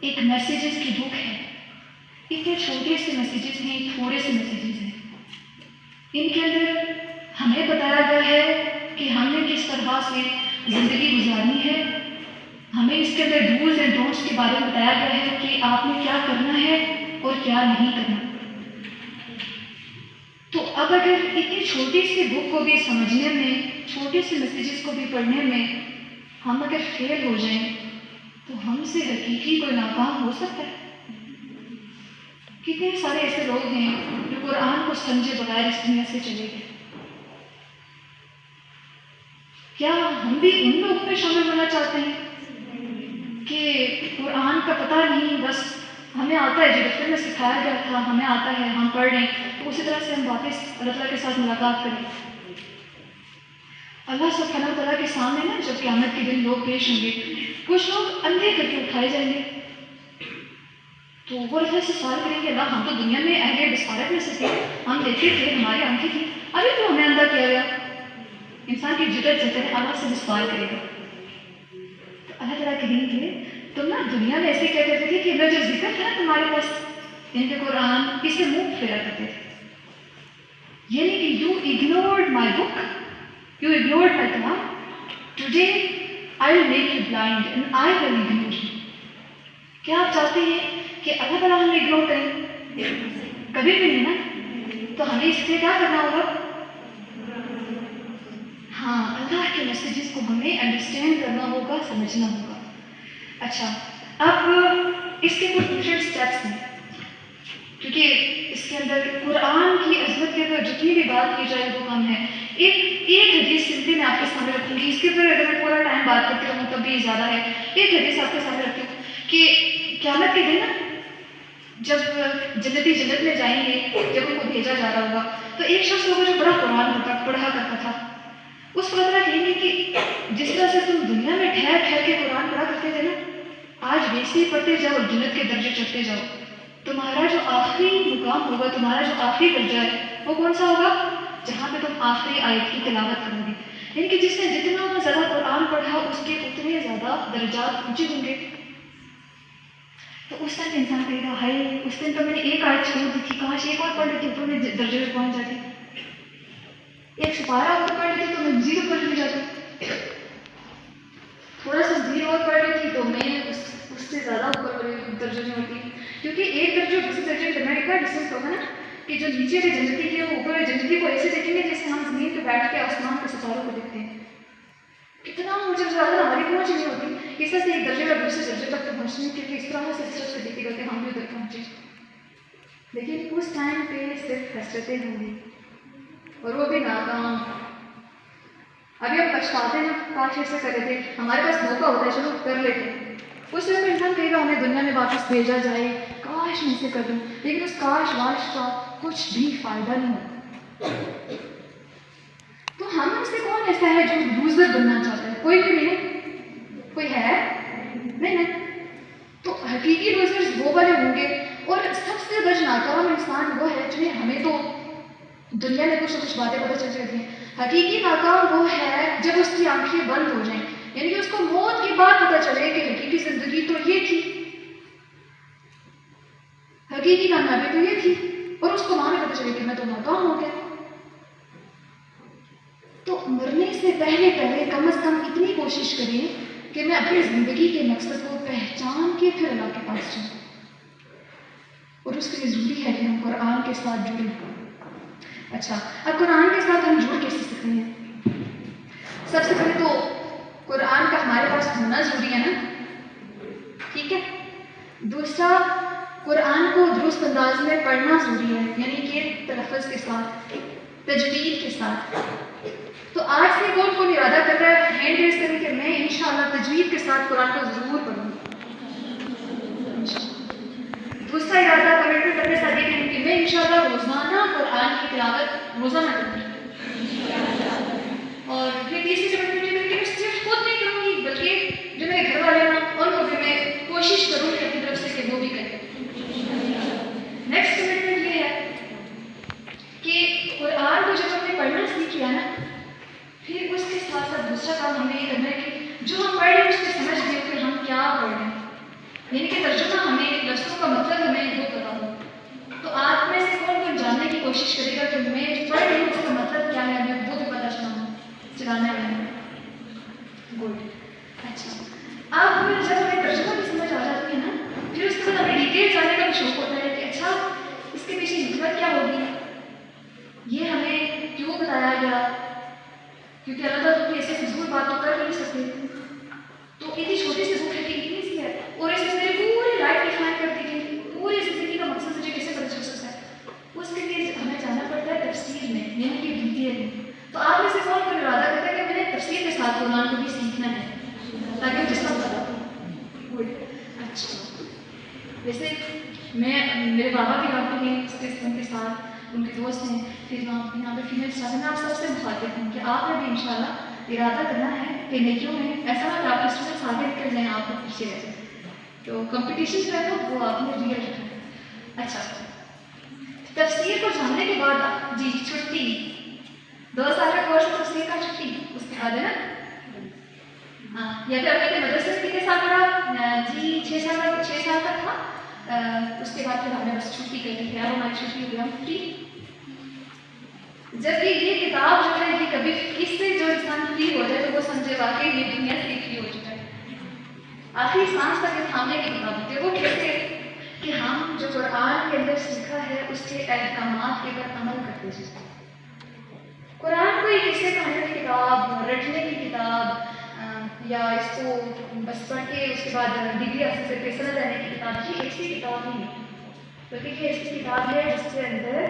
ایک میسیجز کی بک ہے. اتنے چھوٹے سے میسیجز ہیں، تھوڑے سے میسیجز ہیں. ان کے اندر ہمیں بتایا گیا ہے کہ ہم نے کس طرح سے زندگی گزارنی ہے. ہمیں اس کے اندر ڈوز اینڈ ڈونٹس کے بارے میں بتایا گیا ہے کہ آپ نے کیا کرنا ہے اور کیا نہیں کرنا. تو اب اگر اتنی چھوٹی سی بک کو بھی سمجھنے میں، چھوٹے سے میسیجز کو بھی پڑھنے میں ہم اگر فیل ہو جائیں تو ہم سے حقیقی کوئی ناکام ہو سکتا ہے؟ کتنے سارے ایسے لوگ ہیں جو قرآن کو سمجھے بغیر اس دنیا سے چلے گئے. کیا ہم بھی ان لوگوں میں شامل ہونا چاہتے ہیں کہ قرآن کا پتہ نہیں، بس ہمیں آتا ہے جو بچپن میں سکھایا گیا تھا، ہمیں آتا ہے، ہم پڑھ رہے ہیں، تو اسی طرح سے ہم واپس اللہ تعالیٰ کے ساتھ ملاقات کریں؟ اللہ سبحانہ وتعالیٰ کے سامنے نا جب قیامت کے دن لوگ پیش ہوں گے، کچھ لوگ اندھے کر کے اٹھائے جائیں گے تو وہ اللہ سے سوال کریں گے اللہ ہم تو دنیا میں اہل بصارت میں سے تھے، ہم دیکھتے تھے، ہماری آنکھیں تھیں، ابھی تو ہمیں اندھا کیا گیا. انسان کی جرت جتنے اللہ سے بھی سوال کرے گا. تو اللہ تعالیٰ کہیں گے تم نا دنیا میں ایسے کیا کرتے تھے کہ میں جو ذکر تھا نا تمہارے پاس ان کے قرآن اسے منہ پھیرا کرتے تھے. یعنی کہ you ignored my book, you ignored my کلام، today I will make you blind and I will ignore you. کیا آپ چاہتے ہیں کہ اللہ تعالیٰ ہمیں اگنور کریں؟ کبھی بھی نہیں نا. تو ہمیں اس لیے کیا کرنا ہوگا؟ ہاں اللہ کے میسیجز کو ہمیں انڈرسٹینڈ کرنا ہوگا، سمجھنا ہوگا. اچھا اب اس کے کچھ ڈفرینٹ اسٹیپس ہیں، کیونکہ اس کے اندر قرآن کی عظمت کے اندر جتنی بھی بات کی جائے وہ کم ہے. ایک حدیث سمپلی میں آپ کے سامنے رکھوں گی، اس کے اوپر اگر میں پورا ٹائم بات کرتی رہوں تب بھی زیادہ ہے. ایک حدیث آپ کے سامنے رکھتی ہوں کہ قیامت کے دن جب جنتی جنت میں جائیں گے، جب ان کو بھیجا جا رہا ہوگا تو ایک شخص ہوگا جو بڑا قرآن پڑھا کرتا تھا. اس کو اللہ کہیں گے کہ جس طرح سے تم دنیا میں ٹھہر ٹھہر کے قرآن پڑھا کرتے تھے نا، آج ویسے ہی پڑھتے جاؤ اور جنت کے درجے چڑھتے جاؤ. تمہارا جو آخری مقام ہوگا، تمہارا جو آخری درجہ ہے وہ کون سا ہوگا؟ جہاں پہ تم آخری آیت کی تلاوت کرو گے. یعنی کہ جس نے جتنا زیادہ قرآن پڑھا اس کے اتنے زیادہ درجات اونچے ہوں گے. تو اس ٹائم انسان کہے گا ہائے اس دن تو میں نے ایک آیت چھوڑ دی تھی، کاش ایک اور پڑھ لیتی تو میں درجے میں پہنچ جاتی. ایک سپارہ اور پڑھ لیتی تو میں 0 پر لے جاتی. تھوڑا سا 0 اور پڑھ لیتی تو میں اس سے زیادہ اوپر درجے میں ہوتی. کیونکہ ایک درجے دوسرے درجے میں اتنا ڈسٹینس ہوگا نا کہ جو نیچے کے جنتی ہے وہ اوپر جنتی کو ایسے دیکھیں گے جیسے ہم زمین پہ بیٹھ کے آسمان کے ستاروں کو دیکھتے ہیں. کتنا مجھے زیادہ ہماری پہنچ نہیں ہوتی اس طرح سے ایک درجے کا دوسرے درجے تک پہنچنے کے لیے اس طرح سے دیکھے گا کہ ہم بھی ادھر پہنچے. لیکن اس ٹائم پہ صرف حسرتیں ہوں گی اور وہ بھی ناکام. ابھی ہم پچھتاتے ہیں کاش ایسے کرے تھے، ہمارے پاس موقع ہوتا ہے چلو کر لیتے. اس ٹائم پہ انسان کہے گا ہمیں دنیا میں واپس بھیجا جائے، کاش میں اسے کر دوں. لیکن اس کاش واش کا کچھ بھی فائدہ نہیں ہوتا. تو ہم میں سے کون ایسا ہے جو لوزر بننا چاہتا ہے؟ کوئی بھی نہیں. کوئی ہے؟ نہیں. تو حقیقی لوزرز وہ والے ہوں گے. اور سب سے بڑا ناکام انسان وہ ہے جنہیں ہمیں تو دنیا میں کچھ نہ کچھ باتیں پتہ چل جاتی ہیں. حقیقی ناکام وہ ہے جب اس کی آنکھیں بند ہو جائیں، یعنی کہ اس کو موت کی بات پتہ چلے کہ حقیقی زندگی تو یہ تھی، حقیقی کامیابی تو یہ تھی، اور اس کو وہاں میں پتہ چلے کہ میں تو ناکام ہو گیا. تو مرنے سے پہلے کم از کم اتنی کوشش کریں کہ میں اپنی زندگی کے مقصد کو پہچان کے پھر اللہ کے پاس جاؤں. اور اس کے لیے ضروری ہے کہ ہم قرآن کے ساتھ جڑیں. اچھا اب قرآن کے ساتھ ہم جڑ کیسے سکتے ہیں؟ سب سے پہلے تو قرآن کا ہمارے پاس ہونا ضروری ہے نا، ٹھیک ہے. دوسرا قرآن کو درست انداز میں پڑھنا ضروری ہے، یعنی کہ تلفظ کے ساتھ، تجوید کے ساتھ. تو آج سے کون ارادہ کر رہا ہے ہینڈ ریز کرنے کے تجوید کے ساتھ قرآن کو ضرور پڑھوں گی. دوسرا ارادہ کمٹمنٹ اپنے ساتھ یہ کہ میں انشاءاللہ روزانہ قرآن کی تلاوت روزانہ کروں گی. اور پھر تیسری کمٹمنٹ یہ ہے کہ میں صرف خود نہیں کروں گی بلکہ جو میرے گھر والے ہیں ان کو بھی میں کوشش کروں گی اپنی طرف سے کہ وہ بھی کریں. نیکسٹ کمٹمنٹ یہ ہے کہ قرآن کو جب ہم نے پڑھنا سیکھ لیا نا پھر اس کے ساتھ ساتھ دوسرا کام ہمیں یہ کرنا ہے کہ جو ہم پڑھ رہے ہیں اس کو سمجھ لیں کہ ہم کیا پڑھ رہے ہیں. یعنی کہ ترجمہ ہمیں لفظوں کا مطلب ہمیں وہ پتا ہو. تو آپ میں سے کون جاننے کی کوشش کرے گا کہ میں پڑھ رہی ہوں اس کا مطلب کیا ہے ہمیں وہ بھی پتہ چلانا ہے. گڈ. اچھا اب جب ہمیں ترجمہ کی سمجھ آ جاتی ہے نا پھر اس کے بعد ہمیں ڈیٹیل جاننے کا بھی شوق ہوتا ہے کہ اچھا اس کے پیچھے حکمت کیا ہوگی, یہ ہمیں کیوں بتایا گیا, کیونکہ اللہ تعالیٰ کی ایسے فضول بات تو کر نہیں سکتے. تو اتنی چھوٹی سی بک ہے کہ اتنی سی ہے اور اس میں میری پوری لائف ڈیفائن کر دی گئی, پوری زندگی کا مقصد مجھے کیسے پتہ چل سکتا ہے. اس کے لیے ہمیں جانا پڑتا ہے تفسیر میں, یعنی کہ ڈیٹیل میں. تو آپ میں سے کون کون ارادہ کرتا ہے کہ میں نے تفسیر کے ساتھ قرآن کو بھی سیکھنا ہے تاکہ جس کا پتا ہو. اچھا ویسے میں میرے بابا بھی ڈاکٹر ہیں, اس کے ساتھ ان کے دوست ہیں, پھر یہاں پہ فیمیل اسٹاف ہیں. میں آپ سب سے مخاطب ہوں کہ آپ نے بھی انشاءاللہ ارادہ کرنا ہے کہ نیکیوں میں ایسا نہ کہ آپ کے اسٹوڈنٹس آگے نکل جائیں آپ پیچھے رہ جائیں. تو کمپٹیشن جو ہے نا وہ آپ نے ریئل رکھنا ہے. اچھا تفسیر کو جاننے کے بعد جی چھٹی 2 سال کا کورس ہے تفسیر کا, چھٹی اس کے بعد ہے نا. ہاں یا پھر اپنے مدرسے سے کتنے سال پڑھا جی 6 سال کا تھا. اس کے بعد پھر ہم نے بس چھٹی کر لی. یار ہماری چھٹی ہو گئی, ہم فری. جب یہ کتاب جو ہے یہ کبھی اس سے جو انسان فری ہو جائے تو وہ سمجھے واقعی یہ دنیا سے فری ہو چکا ہے. آخری سانس تک یہ تھامنے کی کتاب ہوتی ہے. وہ کیسے کہ ہم جو قرآن کے اندر سیکھا ہے اس کے احکامات کے اوپر عمل کرتے جاتے ہیں. قرآن کو ایک قصے کہانی کی کتاب, رٹنے کی کتاب یا اس کو بس پڑھ کے اس کے بعد ڈگری حاصل کر کے سمجھ جانے کی کتاب, یہ ایسی کتاب نہیں ہے بلکہ یہ ایسی کتاب ہے جس کے اندر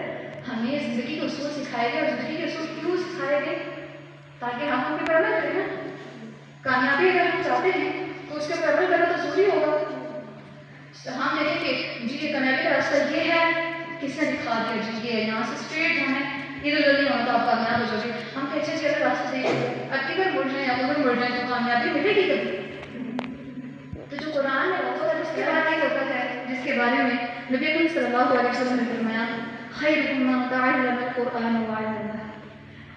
ہمیں زندگی کے اصول سکھائے گئے. اور زندگی کے اصول کیوں سکھائے گئے تاکہ ہم ان کے اوپر عمل کریں. کامیابی اگر ہم چاہتے ہیں تو اس کے اوپر عمل کرنا تو ضروری ہوگا. ہم دیکھیں کہ جی یہ کامیابی کا راستہ یہ ہے, کس نے دکھا دیا جی یہ یہاں سے اسٹریٹ جانا ہے, ادھر ادھر نہیں ہوتا آپ کامیاب ہو جاؤ گے. ہم کہتے ہیں اگر راستہ دیکھیں اب ادھر مڑ جائیں یا ادھر مڑ جائیں تو کامیابی ملے گی کبھی. تو جو قرآن ہے وہ اس کے بعد یہ ہوتا ہے جس کے بارے میں نبی اکرم صلی اللہ علیہ وسلم نے فرمایا خیرکم من تعلم القرآن وعلمہ,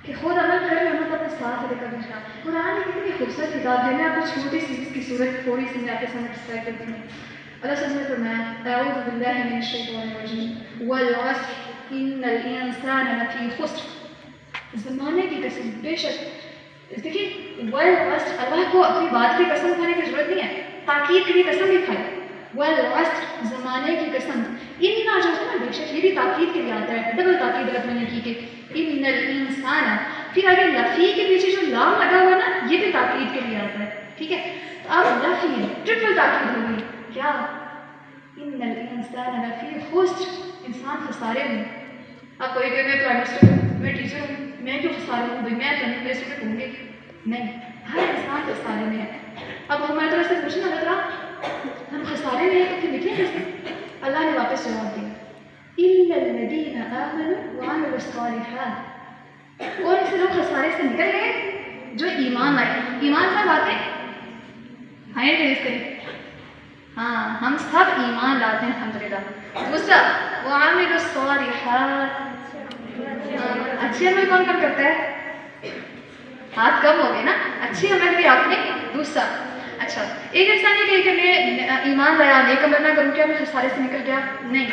کہ خود عمل کرے اور اپنے ساتھ لے کر بچا. قرآن ایک اتنی خوبصورت کتاب ہے. میں آپ کو چھوٹی سی اس کی صورت تھوڑی سی میں آپ کے سامنے ڈسکرائب کرتی ہوں. اللہ صلی اللہ علیہ وسلم نے فرمایا اعوذ باللہ من الشیطان الرجیم والعصر ان الانسان لفی خسر. زمانے کی قسم, بے شک دیکھیے والعصر, اللہ کو اپنی بات کی قسم کھانے کی ضرورت نہیں ہے, تاکید کی بھی قسم بھی کھائے. والعصر زمانے کی قسم, اتنا جو ہے نا بے شک یہ بھی تاکید کے لیے آتا ہے, ڈبل تاکید اگر میں نے کی کہ ان الانسان, پھر اگر لفی کے پیچھے جو لام لگا ہوا نا یہ بھی تاکید کے لیے آتا ہے. ٹھیک ہے, تو اب لفی ٹرپل تاکید ہوگی کیا, ان الانسان لفی خسر, انسان خسارے میں. آپ کوئی کہ میں پرائم منسٹر ہوں, میں ٹیچر ہوں, میں کیوں خسارے ہوں بھائی, میں کرنے پلیس پہ ہوں گے نہیں, ہر انسان خسارے میں ہے. اب ہماری طرف سے پوچھنا لگ رہا ہم خسارے میں ہیں تو پھر نکلیں کیسے؟ اللہ نے واپس جواب دیا الا الذین آمنوا وعملوا الصالحات, اور ایسے لوگ خسارے سے نکل گئے جو ایمان لائے. ایمان سب آتے ہائیں ریز کریں, ہاں ہم سب ایمان لاتے ہیں الحمدللہ. دوسرا وعملوا الصالحات, اچھے عمل کون کون کرتا ہے؟ ہاتھ کم ہو گئے نا, اچھے عمل بھی آپ نے. دوسرا اچھا ایک انسان یہ کہے کہ میں ایمان لایا نیک عمل نہ کروں, کیا میں خسارے سے نکل گیا؟ نہیں.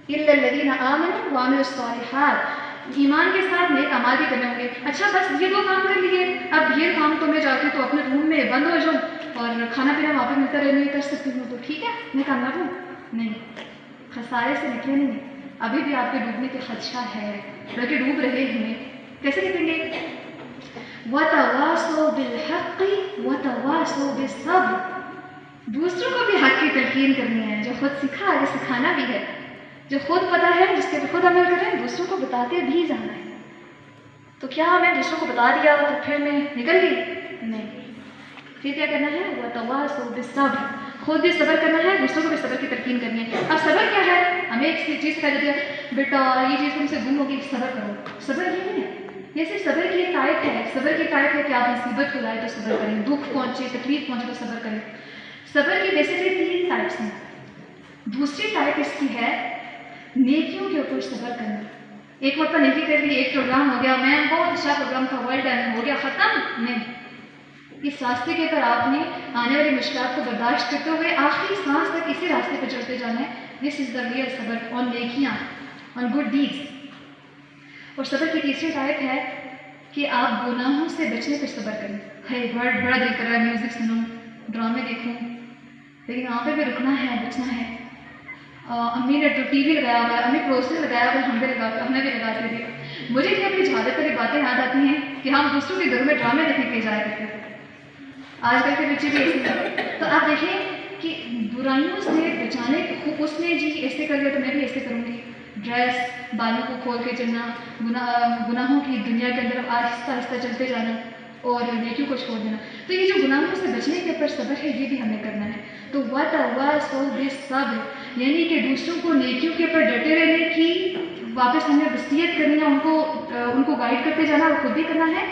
الا الذین آمنوا وعملوا الصالحات, ایمان کے ساتھ نیک اعمال بھی کرنے ہوں گے. اچھا بس یہ 2 کام کر لیے, اب یہ کام تو میں جا کے تو اپنے روم میں بند ہو جاؤں اور کھانا پینا وہاں پہ ملتا رہے, نہیں کر سکتی ہوں تو ٹھیک ہے میں کامیاب ہوں؟ نہیں, خسارے سے نکلے نہیں. ابھی بھی آپ کے ڈوبنے کے خدشہ ہے, بلکہ ڈوب رہے ہیں. کیسے نکلیں گے؟ وَتَوَاصَوْا بِالْحَقِّ وَتَوَاصَوْا بِالصَّبْرِ, دوسروں کو بھی حق کی تلقین کرنی ہے. جو خود سیکھا آگے سکھانا بھی ہے, جو خود پتہ ہے جس کے خود عمل کریں دوسروں کو بتاتے بھی جانا ہے. تو کیا میں دوسروں کو بتا دیا تو پھر میں نکل گئی؟ نہیں. پھر کیا کرنا ہے؟ وَتَوَاصَوْا بِالصَّبْرِ، خود بھی صبر کرنا ہے، دوسروں کو بھی صبر کی تلقین کرنی ہے. اب صبر کیا ہے؟ ہمیں ایک چیز کہہ دیتی ہے بیٹا یہ چیز تم سے گم ہوگی، صبر کرو. صبر یہ نہیں ہے، یہ صرف صبر کی ایک ٹائپ ہے. صبر کی ٹائپ ہے کہ آپ مصیبت کو لائے تو صبر کریں، دکھ پہنچے تکلیف پہنچے تو صبر کریں. صبر کی بیسکلی 3 ٹائپس ہیں. دوسری ٹائپ اس کی ہے نیکیوں کے اوپر صبر کرنا. ایک مرتبہ نیکی کر لی، ایک پروگرام ہو گیا، میں بہت اچھا پروگرام تھا، ورلڈ ڈن ہو گیا، ختم نہیں. اس راستے کے اوپر آپ نے آنے والی مشکلات کو برداشت کرتے ہوئے آخری سانس تک اسی راستے پہ چلتے جانا ہے. دس از دا ریئل صبر آن نیکیاں، آن گڈ ڈیڈس. اور صبر کی تیسری ٹائپ ہے کہ آپ گناہوں سے بچنے پر صبر کریں. ہے بڑا دل کر رہا ہے میوزک سنوں، ڈرامے دیکھوں، لیکن وہاں پہ بھی رکنا ہے، بچنا ہے. امی نے تو ٹی وی لگایا ہوا ہے، امی پروسر لگایا ہوا ہے، ہمیں بھی لگاتے تھے. مجھے بھی اپنی جہادت والی باتیں یاد آتی ہیں کہ ہم دوسروں کے گھروں میں ڈرامے دیکھنے کے جایا کرتے تھے. آج کل کے بچے بھی ایسے ہیں. تو آپ دیکھیں کہ برائیوں سے بچانے، اس نے جی ایسے کر لیا تو میں بھی ایسے کروں گی، ڈریس بالوں کو کھول کے چلنا، گناہوں کی دنیا کے اندر آہستہ آہستہ چلتے جانا اور نیکیوں کو چھوڑ دینا. تو یہ جو گناہوں سے بچنے کے اوپر صبر ہے یہ بھی ہمیں کرنا ہے. تو وَتَوَاصَوْا بِالصَّبْرِ یعنی کہ دوسروں کو نیکیوں کے اوپر ڈٹے رہنے کی واپس ہمیں وصیت کرنی ہے، ان کو گائیڈ کرتے جانا، اور خود بھی کرنا ہے.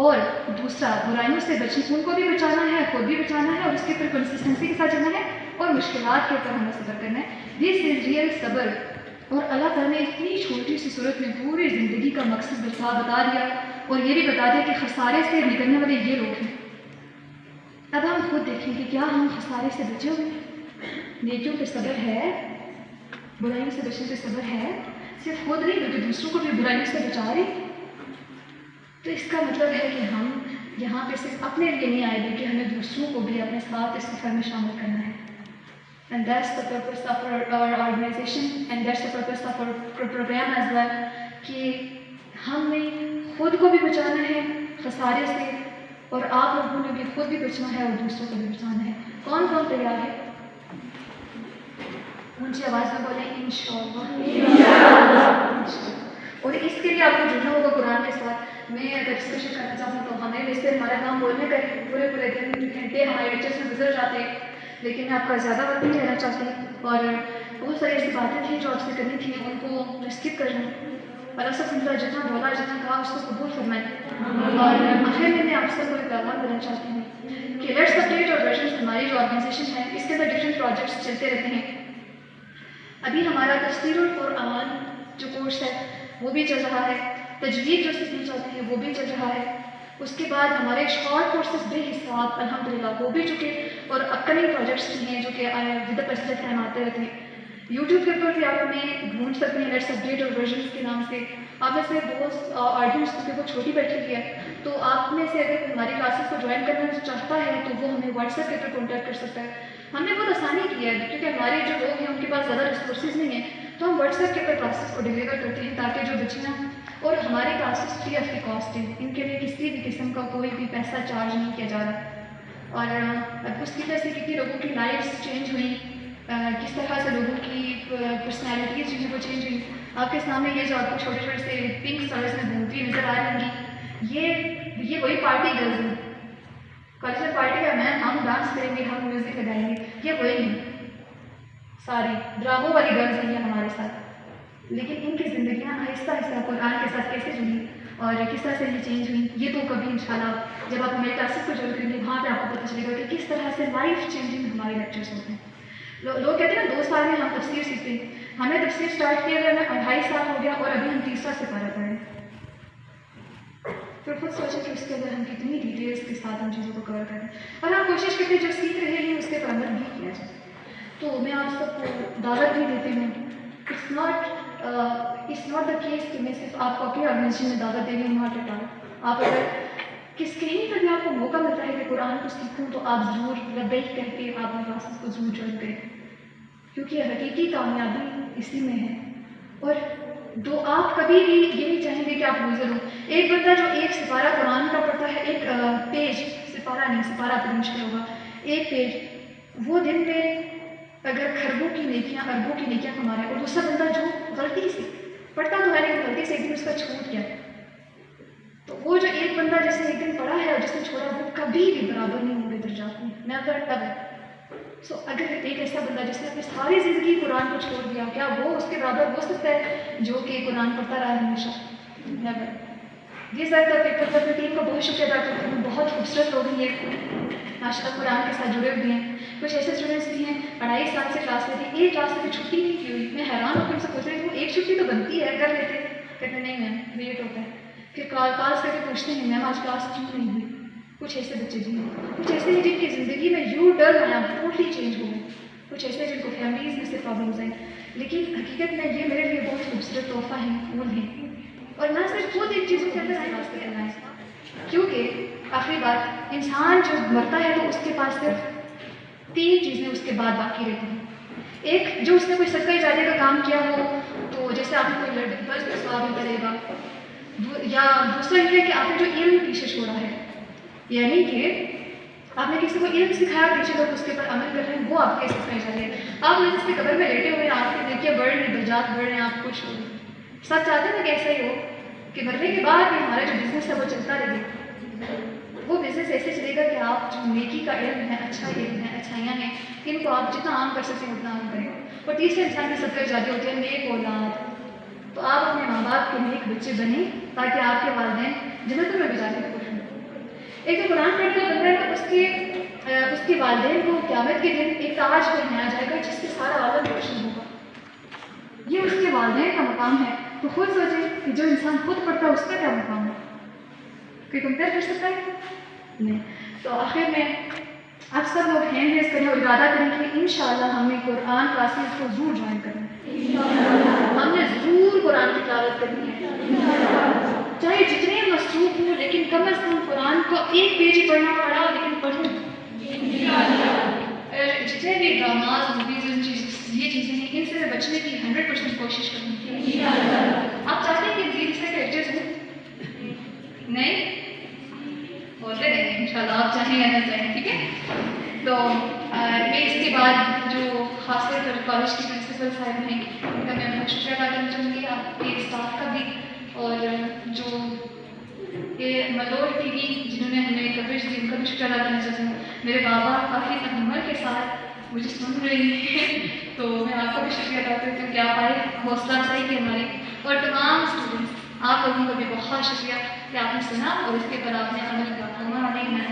اور دوسرا برائیوں سے بچنے، ان کو بھی بچانا ہے، خود بھی بچانا ہے، اور اس کے اوپر کنسسٹنسی کے ساتھ چلنا ہے، اور مشکلات کے اوپر ہمیں صبر کرنا ہے. دس از ریئل صبر. اور اللہ تعالیٰ نے اتنی چھوٹی سی صورت میں پوری زندگی کا مقصد بتا دیا، اور یہ بھی بتا دیا کہ خسارے سے نکلنے والے یہ لوگ ہیں. اب ہم خود دیکھیں کہ کیا ہم خسارے سے بچے ہوئے ہیں؟ نیکیوں پہ صبر ہے، برائیوں سے بچنے پہ صبر ہے، صرف خود نہیں بلکہ دوسروں کو بھی برائیوں سے بچا رہے. تو اس کا مطلب ہے کہ ہم یہاں پہ صرف اپنے لیے نہیں آئے بلکہ ہمیں دوسروں کو بھی اپنے ساتھ اس سفر میں شامل کرنا ہے. And that's the purpose of our organization and that's the purpose of our program as well. کہ ہمیں خود کو بھی بچانا ہے خسارے سے، اور آپ لوگوں نے بھی خود بھی بچنا ہے اور دوسروں کو بھی بچانا ہے. کون کون تیار ہے؟ اونچی آواز میں بولیں انشاءاللہ. اور اس کے لیے آپ کو جڑنا ہوگا قرآن کے ساتھ. میں اگر ڈسکشن کرنا چاہوں تو ہمیں ویسے ہمارا کام بولنے کا پورے دن گھنٹے ہمارے لیکچرس میں گزر جاتے ہیں، لیکن میں آپ کا زیادہ وقت نہیں لینا چاہتی، اور بہت ساری ایسی باتیں تھیں جو آپ سے کرنی تھیں، ان کو اسکپ کر لوں. اور سب سے جتنا بولا جتنا کہا اس کو قبول فرمائیں. اور آخر میں آپ سب کو ایک پیغام دینا چاہتی ہوں کہ لیٹس اپڈیٹ اور ورژنس ہماری جو آرگنائزیشن ہے اس کے اندر ڈفرینٹ پروجیکٹس چلتے رہتے ہیں. ابھی ہمارا تفسیر القرآن جو کورس ہے وہ بھی چل رہا ہے، تجوید جو سیکھنا چاہتے ہیں وہ بھی چل رہا ہے. اس کے بعد ہمارے شارٹ کورسز بے حساب الحمدللہ ہو بھی چکے، اور اپ کمنگ پروجیکٹس بھی ہیں جو کہ ود دا پیسج ٹائم آتے رہتے ہیں. یوٹیوب کے اوپر بھی آپ ہمیں ڈھونڈ سکتے ہیں لیٹس اپڈیٹ اور ورژنس کے نام سے. آپ میں سے بہت آڈینس کیونکہ وہ چھوٹی بیٹھی ہوئی ہے، تو آپ میں سے اگر ہماری کلاسز کو جوائن کرنا چاہتا ہے تو وہ ہمیں واٹس ایپ کے اوپر کانٹیکٹ کر سکتا ہے. ہم نے بہت آسانی کی ہے کیونکہ ہمارے جو لوگ ہیں ان کے پاس زیادہ ریسورسز نہیں ہیں، تو ہم واٹس ایپ کے اوپر کلاسز کو ڈلیور کرتے ہیں تاکہ جو بچیاں، اور ہماری classes free of the cost ہیں، ان کے لیے کسی بھی قسم کا کوئی بھی پیسہ چارج نہیں کیا جا رہا. اور اس کی وجہ سے کتنی لوگوں کی لائفس چینج ہوئی، کس طرح سے لوگوں کی پرسنالٹیز جو ہیں وہ چینج ہوئی. آپ کے سامنے یہ جو آپ کو چھوٹے چھوٹے سے پنک سٹارز میں گھومتی نظر آ رہی ہوں گی، یہ وہی پارٹی گرلز ہیں. کلچرل پارٹی کا میم ہم ڈانس کریں گے، ہم میوزک لگائیں گے، یہ وہی ہیں. ساری ڈراموں والی گرلز ہیں ہمارے ساتھ، لیکن ان کی زندگیاں آہستہ آہستہ قرآن کے ساتھ کیسے جڑی اور کس طرح سے یہ چینج ہوئی، یہ تو کبھی انشاءاللہ جب آپ ہماری کلاسز کو جوائن کریں گے وہاں پہ آپ کو پتہ چلے گا کہ کس طرح سے لائف چینجنگ ہمارے لیکچرس ہوتے ہیں. لوگ کہتے ہیں نا 2 سال میں ہم تفسیر سیکھتے ہیں. ہمیں تفسیر اسٹارٹ کیا گیا 2.5 سال ہو گیا، اور ابھی ہم 3 سپارہ پڑھ رہے ہیں. پھر خود سوچیں کہ اس کے اندر ہم کتنی ڈیٹیلس کے ساتھ ہم چیزوں کو کور کریں، اور ہم کوشش کرتے ہیں جو سیکھ رہے ہیں اس کے پر عمل بھی کیا جائے. تو میں آپ سب کو دعوت بھی دیتی ہوں. اٹس ناٹ دا کیس کہ میں صرف آپ کو اپنی آرگنائزیشن میں دعوت دے رہی ہوں ناٹ ایٹ آل. آپ اگر کہیں پر بھی آپ کو موقع ملتا ہے کہ قرآن کو سیکھوں تو آپ ضرور لبیک کہہ کے آپ اپنے کلاسز کو ضرور جوائن کریں، کیونکہ حقیقی کامیابی اسی میں ہے. اور آپ کبھی بھی یہ نہیں چاہیں گے کہ آپ لوزر ہو. ایک بندہ جو 1 سپارہ قرآن کا پڑھتا ہے، ایک پیج، سپارہ نہیں، سپارہ پہ مشکل ہوگا، 1 پیج، وہ دن میں اگر کھربوں کی نیکیاں، اربوں کی نیکیاں کما رہے ہیں، اور دوسرا بندہ جو غلطی سے پڑھتا تو ہے لیکن غلطی سے ایک دن اس کا چھوٹ گیا، تو وہ جو ایک بندہ جس نے ایک دن پڑھا ہے اور جس نے چھوڑا وہ کبھی بھی برابر نہیں ہوگا نیور ایور. سو اگر ایک ایسا بندہ جس نے اپنی ساری زندگی قرآن کو چھوڑ دیا، کیا وہ اس کے برابر ہو سکتا ہے جو کہ قرآن پڑھتا رہا ہمیشہ؟ نیور. جی سر، تو پیپر پر ٹیم کا بہت شکریہ ادا کرتی ہوں. بہت خوبصورت لوگ ہیں یہ، ماشاء اللہ قرآن کے ساتھ جڑے ہوئے ہیں. کچھ ایسے اسٹوڈنٹس بھی ہیں 2.5 سال سے کلاس لیتے ہیں، ایک کلاس میں چھٹی نہیں کی ہوئی. میں حیران ہو کے ان سے پوچھ رہی ہوں ایک چھٹی تو بنتی ہے، کر لیتے؟ کہتے نہیں میم لیٹ ہوتا ہے. پھر کالس کر کے پوچھتے ہیں میم آج کلاس کیوں نہیں ہوئی؟ کچھ ایسے بچے بھی ہیں، کچھ ایسے ہیں جن کی زندگی میں یو ٹرن آیا، ٹوٹلی چینج ہو گئے. کچھ ایسے جن کو فیملیز میں سے پرابلمس ہیں. لیکن حقیقت میں یہ میرے لیے بہت خوبصورت تحفہ ہیں، پھول ہیں. اور نہ صرف خود ان چیزوں کے اندر آئے واسطے کرنا ہے، کیونکہ آخری بات انسان جو مرتا ہے تو اس کے پاس صرف 3 چیزیں اس کے بعد باقی رہتی ہیں. ایک، جو اس نے کوئی صدقہ جاریہ کا کام کیا ہو، تو جیسے آپ نے کوئی لڑکی بس کا ثواب کرے گا. یا دوسرا یہ ہے کہ آپ نے جو علم پیچھے چھوڑا ہے، یعنی کہ آپ نے کسی کو علم سکھایا پیچھے لوگ اس کے اوپر عمل کر رہے ہیں، وہ آپ کے صدقہ جاریہ ہے. آپ نے جس کے قبر میں لیٹے ہوئے آپ کے دیکھیے بڑھ رہے درجات بڑھ رہے ہیں، آپ خوش ہو. سب چاہتے ہیں نا کہ ایسا ہی ہو کہ مرنے کے بعد بھی ہمارا جو بزنس ہے وہ چلتا رہے. وہ بزنس ایسے چلے گا کہ آپ جو نیکی کا علم ہے، اچھا علم ہے، اچھائیاں ہیں، ان کو آپ جتنا عام کر سکتے ہیں اتنا عام کریں. اور تیسرے انسان کے صدقہ جاریہ ہوتے ہیں نیک اولاد. تو آپ اپنے ماں باپ کے نیک بچے بنیں تاکہ آپ کے والدین جنتوں میں بھی جا کے خوش ہوں. ایک جو قرآن پڑھتا بندہ ہے تو اس کے والدین کو قیامت کے دن ایک تاج پہنایا جائے گا جس سے سارا عالم روشن ہوگا. یہ اس کے والدین کا مقام ہے. تو خود سوچیں کہ جو انسان خود پڑھتا ہے اس کا کیا مقام ہے؟ کوئی کمپیئر کر سکتا ہے؟ نہیں. تو آخر میں آپ سب لوگ ہینڈ ریز کریں اور ارادہ کریں کہ انشاءاللہ ہم نے قرآن کلاسز کو ضرور جوائن کرنا ہے. ہم نے ضرور قرآن کی تلاوت کرنی ہے، چاہے جتنے مصروف ہوں، لیکن کم از کم قرآن کو ایک پیج ہی پڑھنا پڑا لیکن پڑھوں. جتنے بھی ڈراماز موویز یہ چیزیں ہیں ان سے بچنے کی 100% کوشش کروں. آپ چاہتے ہیں کہ اس سے ایڈجسٹ ہوں؟ نہیں ہوتے رہیں ان شاء اللہ، آپ چاہیں یا نہ چاہیں. ٹھیک ہے. تو میں اس کے بعد جو خاص طور پر کالج کی پرنسپل صاحب ہیں ان کا میں بہت شکریہ ادا کرنا چاہوں گی، آپ کے اسٹاف کا بھی، اور جو یہ ملور ٹی وی جنہوں نے ہمیں کوریج دی ان کا بھی شکریہ ادا کرنا چاہتی ہوں. میرے بابا کافی تحمل کے ساتھ مجھے سن رہی ہیں تو میں آپ کا بھی شکریہ ادا کرتی ہوں کہ آپ آئے، حوصلہ افزائی کی ہماری. اور تمام اسٹوڈنٹس آپ لوگوں کا بھی بہت شکریہ کہ آپ نے سنا اور اس کے اوپر آپ نے عمل کیا. ہمارا نہیں میں